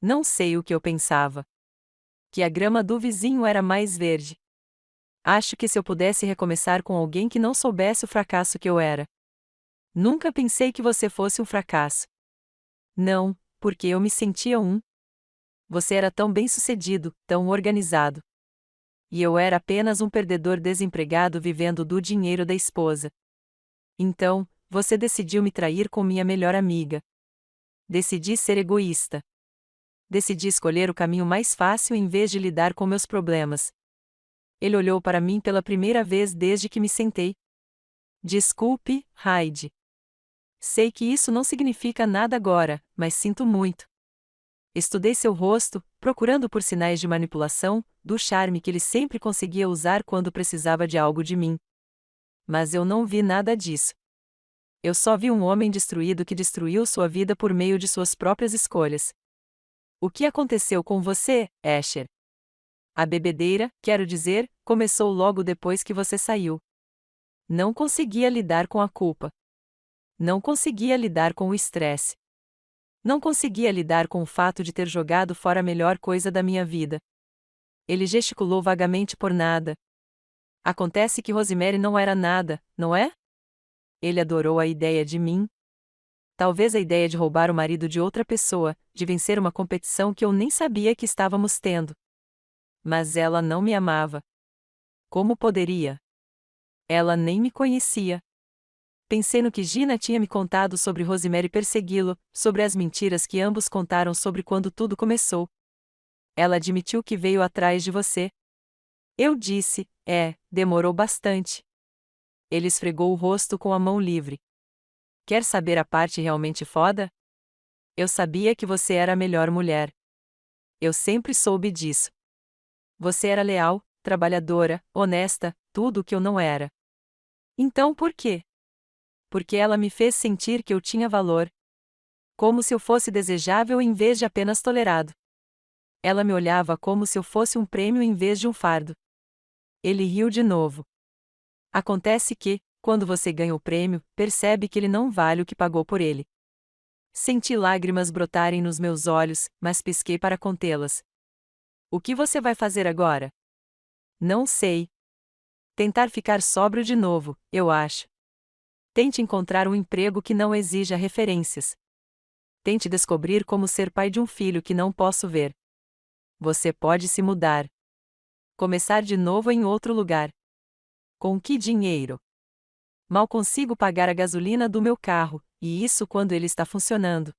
Não sei o que eu pensava. Que a grama do vizinho era mais verde. Acho que se eu pudesse recomeçar com alguém que não soubesse o fracasso que eu era. Nunca pensei que você fosse um fracasso. Não, porque eu me sentia um. Você era tão bem-sucedido, tão organizado. E eu era apenas um perdedor desempregado vivendo do dinheiro da esposa. Então, você decidiu me trair com minha melhor amiga. Decidi ser egoísta. Decidi escolher o caminho mais fácil em vez de lidar com meus problemas. Ele olhou para mim pela primeira vez desde que me sentei. Desculpe, Heidi. Sei que isso não significa nada agora, mas sinto muito. Estudei seu rosto, procurando por sinais de manipulação, do charme que ele sempre conseguia usar quando precisava de algo de mim. Mas eu não vi nada disso. Eu só vi um homem destruído que destruiu sua vida por meio de suas próprias escolhas. O que aconteceu com você, Asher? A bebedeira, quero dizer, começou logo depois que você saiu. Não conseguia lidar com a culpa. Não conseguia lidar com o estresse. Não conseguia lidar com o fato de ter jogado fora a melhor coisa da minha vida. Ele gesticulou vagamente por nada. Acontece que Rosemary não era nada, não é? Ele adorou a ideia de mim. Talvez a ideia de roubar o marido de outra pessoa, de vencer uma competição que eu nem sabia que estávamos tendo. Mas ela não me amava. Como poderia? Ela nem me conhecia. Pensei no que Gina tinha me contado sobre Rosemary persegui-lo, sobre as mentiras que ambos contaram sobre quando tudo começou. Ela admitiu que veio atrás de você. Eu disse, demorou bastante. Ele esfregou o rosto com a mão livre. Quer saber a parte realmente foda? Eu sabia que você era a melhor mulher. Eu sempre soube disso. Você era leal, trabalhadora, honesta, tudo o que eu não era. Então por quê? Porque ela me fez sentir que eu tinha valor. Como se eu fosse desejável em vez de apenas tolerado. Ela me olhava como se eu fosse um prêmio em vez de um fardo. Ele riu de novo. Acontece que, quando você ganha o prêmio, percebe que ele não vale o que pagou por ele. Senti lágrimas brotarem nos meus olhos, mas pisquei para contê-las. O que você vai fazer agora? Não sei. Tentar ficar sóbrio de novo, eu acho. Tente encontrar um emprego que não exija referências. Tente descobrir como ser pai de um filho que não posso ver. Você pode se mudar. Começar de novo em outro lugar. Com que dinheiro? Mal consigo pagar a gasolina do meu carro, e isso quando ele está funcionando.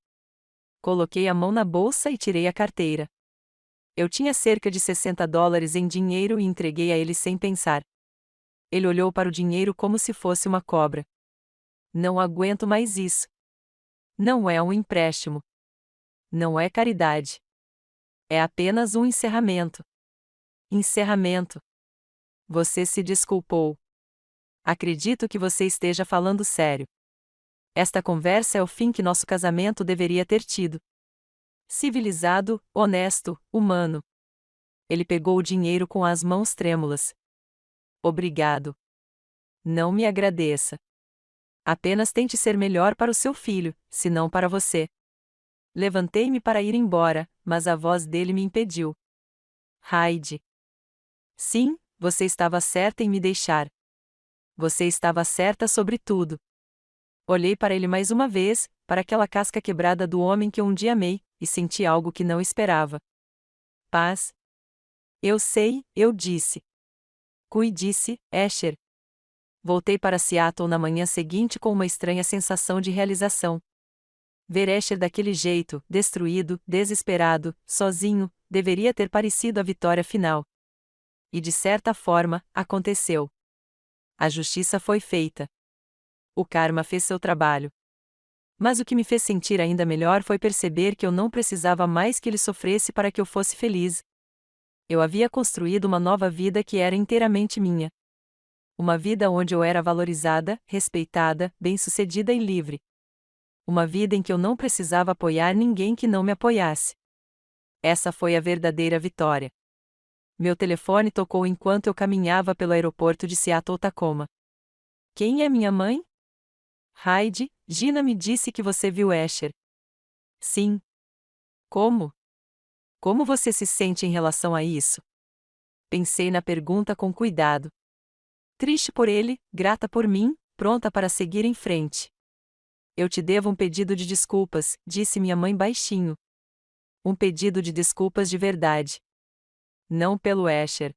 Coloquei a mão na bolsa e tirei a carteira. Eu tinha cerca de $60 em dinheiro e entreguei a ele sem pensar. Ele olhou para o dinheiro como se fosse uma cobra. Não aguento mais isso. Não é um empréstimo. Não é caridade. É apenas um encerramento. Encerramento. Você se desculpou. Acredito que você esteja falando sério. Esta conversa é o fim que nosso casamento deveria ter tido. Civilizado, honesto, humano. Ele pegou o dinheiro com as mãos trêmulas. Obrigado. Não me agradeça. Apenas tente ser melhor para o seu filho, se não para você. Levantei-me para ir embora, mas a voz dele me impediu. Heidi. Sim, você estava certa em me deixar. Você estava certa sobre tudo. Olhei para ele mais uma vez, para aquela casca quebrada do homem que eu um dia amei, e senti algo que não esperava. Paz. Eu sei, eu disse. Disse, Asher. Voltei para Seattle na manhã seguinte com uma estranha sensação de realização. Ver Asher daquele jeito, destruído, desesperado, sozinho, deveria ter parecido a vitória final. E de certa forma, aconteceu. A justiça foi feita. O karma fez seu trabalho. Mas o que me fez sentir ainda melhor foi perceber que eu não precisava mais que ele sofresse para que eu fosse feliz. Eu havia construído uma nova vida que era inteiramente minha. Uma vida onde eu era valorizada, respeitada, bem-sucedida e livre. Uma vida em que eu não precisava apoiar ninguém que não me apoiasse. Essa foi a verdadeira vitória. Meu telefone tocou enquanto eu caminhava pelo aeroporto de Seattle-Tacoma. Quem é minha mãe? Heidi, Gina me disse que você viu Asher. Sim. Como? Como você se sente em relação a isso? Pensei na pergunta com cuidado. Triste por ele, grata por mim, pronta para seguir em frente. Eu te devo um pedido de desculpas, disse minha mãe baixinho. Um pedido de desculpas de verdade. Não pelo Asher.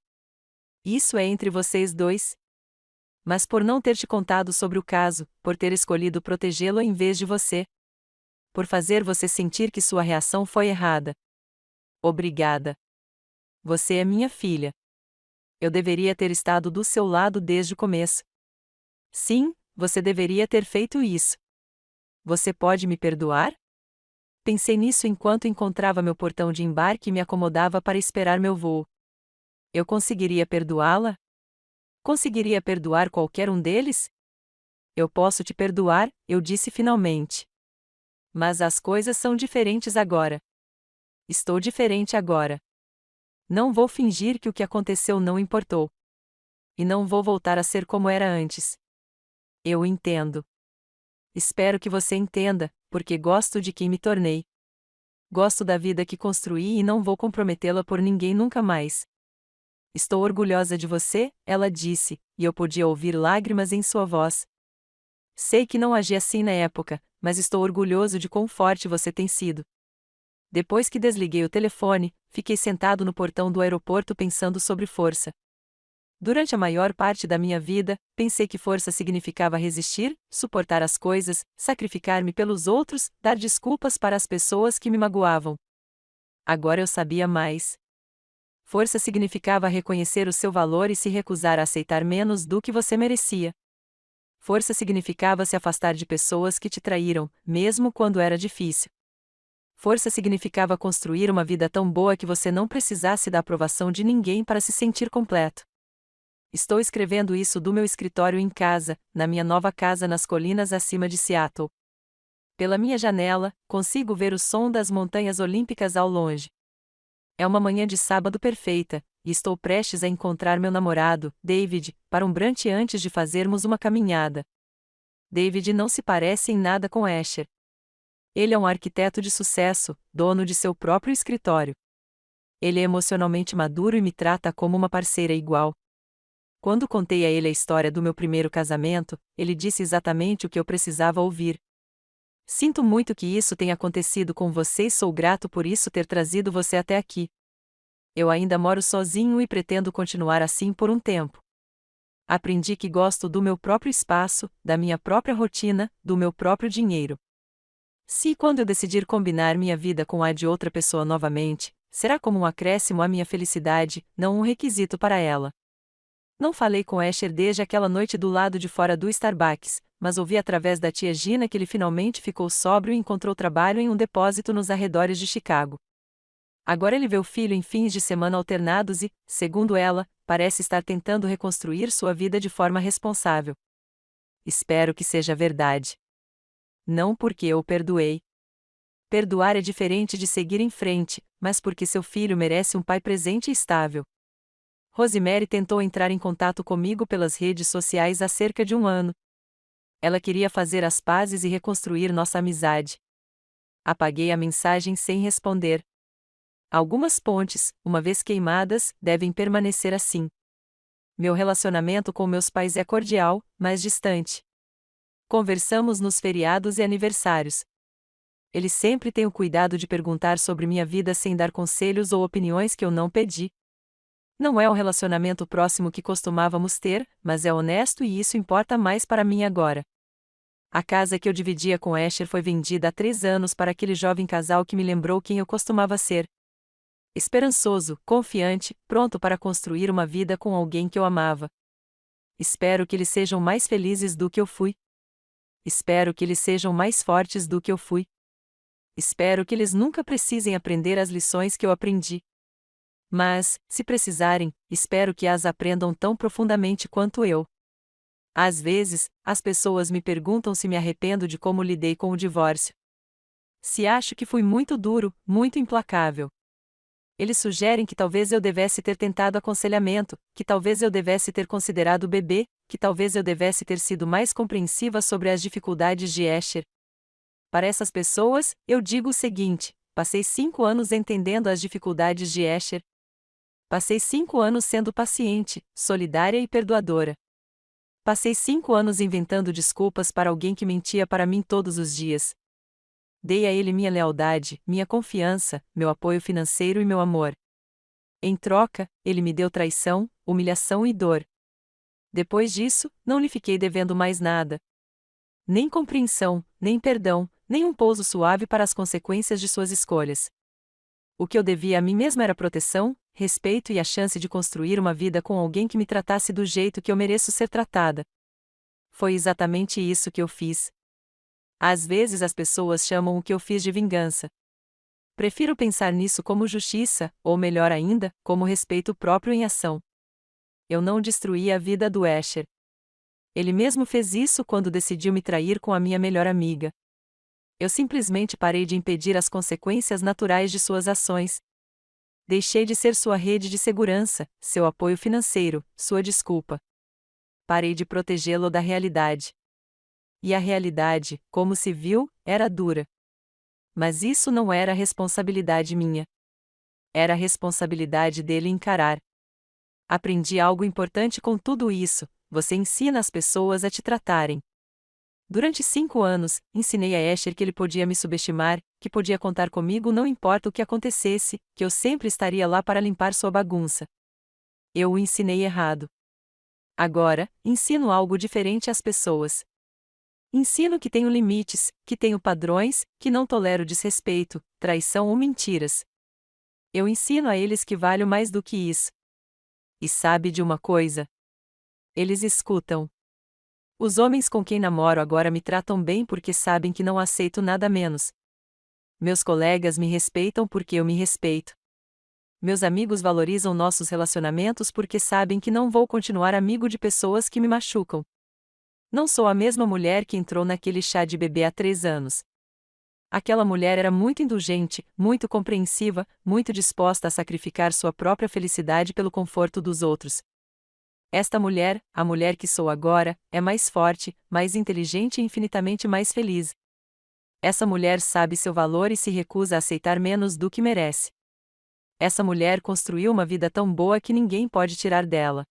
Isso é entre vocês dois. Mas por não ter te contado sobre o caso, por ter escolhido protegê-lo em vez de você. Por fazer você sentir que sua reação foi errada. Obrigada. Você é minha filha. Eu deveria ter estado do seu lado desde o começo. Sim, você deveria ter feito isso. Você pode me perdoar? Pensei nisso enquanto encontrava meu portão de embarque e me acomodava para esperar meu voo. Eu conseguiria perdoá-la? Conseguiria perdoar qualquer um deles? Eu posso te perdoar, eu disse finalmente. Mas as coisas são diferentes agora. Estou diferente agora. Não vou fingir que o que aconteceu não importou. E não vou voltar a ser como era antes. Eu entendo. Espero que você entenda, porque gosto de quem me tornei. Gosto da vida que construí e não vou comprometê-la por ninguém nunca mais. Estou orgulhosa de você, ela disse, e eu podia ouvir lágrimas em sua voz. Sei que não agi assim na época, mas estou orgulhoso de quão forte você tem sido. Depois que desliguei o telefone, fiquei sentado no portão do aeroporto pensando sobre força. Durante a maior parte da minha vida, pensei que força significava resistir, suportar as coisas, sacrificar-me pelos outros, dar desculpas para as pessoas que me magoavam. Agora eu sabia mais. Força significava reconhecer o seu valor e se recusar a aceitar menos do que você merecia. Força significava se afastar de pessoas que te traíram, mesmo quando era difícil. Força significava construir uma vida tão boa que você não precisasse da aprovação de ninguém para se sentir completo. Estou escrevendo isso do meu escritório em casa, na minha nova casa nas colinas acima de Seattle. Pela minha janela, consigo ver o som das montanhas olímpicas ao longe. É uma manhã de sábado perfeita, e estou prestes a encontrar meu namorado, David, para um brunch antes de fazermos uma caminhada. David não se parece em nada com Asher. Ele é um arquiteto de sucesso, dono de seu próprio escritório. Ele é emocionalmente maduro e me trata como uma parceira igual. Quando contei a ele a história do meu primeiro casamento, ele disse exatamente o que eu precisava ouvir. Sinto muito que isso tenha acontecido com você e sou grato por isso ter trazido você até aqui. Eu ainda moro sozinho e pretendo continuar assim por um tempo. Aprendi que gosto do meu próprio espaço, da minha própria rotina, do meu próprio dinheiro. Se quando eu decidir combinar minha vida com a de outra pessoa novamente, será como um acréscimo à minha felicidade, não um requisito para ela. Não falei com Asher desde aquela noite do lado de fora do Starbucks, mas ouvi através da tia Gina que ele finalmente ficou sóbrio e encontrou trabalho em um depósito nos arredores de Chicago. Agora ele vê o filho em fins de semana alternados e, segundo ela, parece estar tentando reconstruir sua vida de forma responsável. Espero que seja verdade. Não porque eu o perdoei. Perdoar é diferente de seguir em frente, mas porque seu filho merece um pai presente e estável. Rosemary tentou entrar em contato comigo pelas redes sociais há cerca de um ano. Ela queria fazer as pazes e reconstruir nossa amizade. Apaguei a mensagem sem responder. Algumas pontes, uma vez queimadas, devem permanecer assim. Meu relacionamento com meus pais é cordial, mas distante. Conversamos nos feriados e aniversários. Eles sempre têm o cuidado de perguntar sobre minha vida sem dar conselhos ou opiniões que eu não pedi. Não é o relacionamento próximo que costumávamos ter, mas é honesto e isso importa mais para mim agora. A casa que eu dividia com Asher foi vendida há 3 anos para aquele jovem casal que me lembrou quem eu costumava ser. Esperançoso, confiante, pronto para construir uma vida com alguém que eu amava. Espero que eles sejam mais felizes do que eu fui. Espero que eles sejam mais fortes do que eu fui. Espero que eles nunca precisem aprender as lições que eu aprendi. Mas, se precisarem, espero que as aprendam tão profundamente quanto eu. Às vezes, as pessoas me perguntam se me arrependo de como lidei com o divórcio. Se acho que fui muito duro, muito implacável. Eles sugerem que talvez eu devesse ter tentado aconselhamento, que talvez eu devesse ter considerado o bebê, que talvez eu devesse ter sido mais compreensiva sobre as dificuldades de Asher. Para essas pessoas, eu digo o seguinte: passei 5 anos entendendo as dificuldades de Asher. Passei 5 anos sendo paciente, solidária e perdoadora. Passei 5 anos inventando desculpas para alguém que mentia para mim todos os dias. Dei a ele minha lealdade, minha confiança, meu apoio financeiro e meu amor. Em troca, ele me deu traição, humilhação e dor. Depois disso, não lhe fiquei devendo mais nada. Nem compreensão, nem perdão, nem um pouso suave para as consequências de suas escolhas. O que eu devia a mim mesma era proteção, respeito e a chance de construir uma vida com alguém que me tratasse do jeito que eu mereço ser tratada. Foi exatamente isso que eu fiz. Às vezes as pessoas chamam o que eu fiz de vingança. Prefiro pensar nisso como justiça, ou melhor ainda, como respeito próprio em ação. Eu não destruí a vida do Asher. Ele mesmo fez isso quando decidiu me trair com a minha melhor amiga. Eu simplesmente parei de impedir as consequências naturais de suas ações. Deixei de ser sua rede de segurança, seu apoio financeiro, sua desculpa. Parei de protegê-lo da realidade. E a realidade, como se viu, era dura. Mas isso não era responsabilidade minha. Era responsabilidade dele encarar. Aprendi algo importante com tudo isso: você ensina as pessoas a te tratarem. Durante 5 anos, ensinei a Escher que ele podia me subestimar, que podia contar comigo não importa o que acontecesse, que eu sempre estaria lá para limpar sua bagunça. Eu o ensinei errado. Agora, ensino algo diferente às pessoas. Ensino que tenho limites, que tenho padrões, que não tolero desrespeito, traição ou mentiras. Eu ensino a eles que valho mais do que isso. E sabe de uma coisa? Eles escutam. Os homens com quem namoro agora me tratam bem porque sabem que não aceito nada menos. Meus colegas me respeitam porque eu me respeito. Meus amigos valorizam nossos relacionamentos porque sabem que não vou continuar amigo de pessoas que me machucam. Não sou a mesma mulher que entrou naquele chá de bebê há 3 anos. Aquela mulher era muito indulgente, muito compreensiva, muito disposta a sacrificar sua própria felicidade pelo conforto dos outros. Esta mulher, a mulher que sou agora, é mais forte, mais inteligente e infinitamente mais feliz. Essa mulher sabe seu valor e se recusa a aceitar menos do que merece. Essa mulher construiu uma vida tão boa que ninguém pode tirar dela.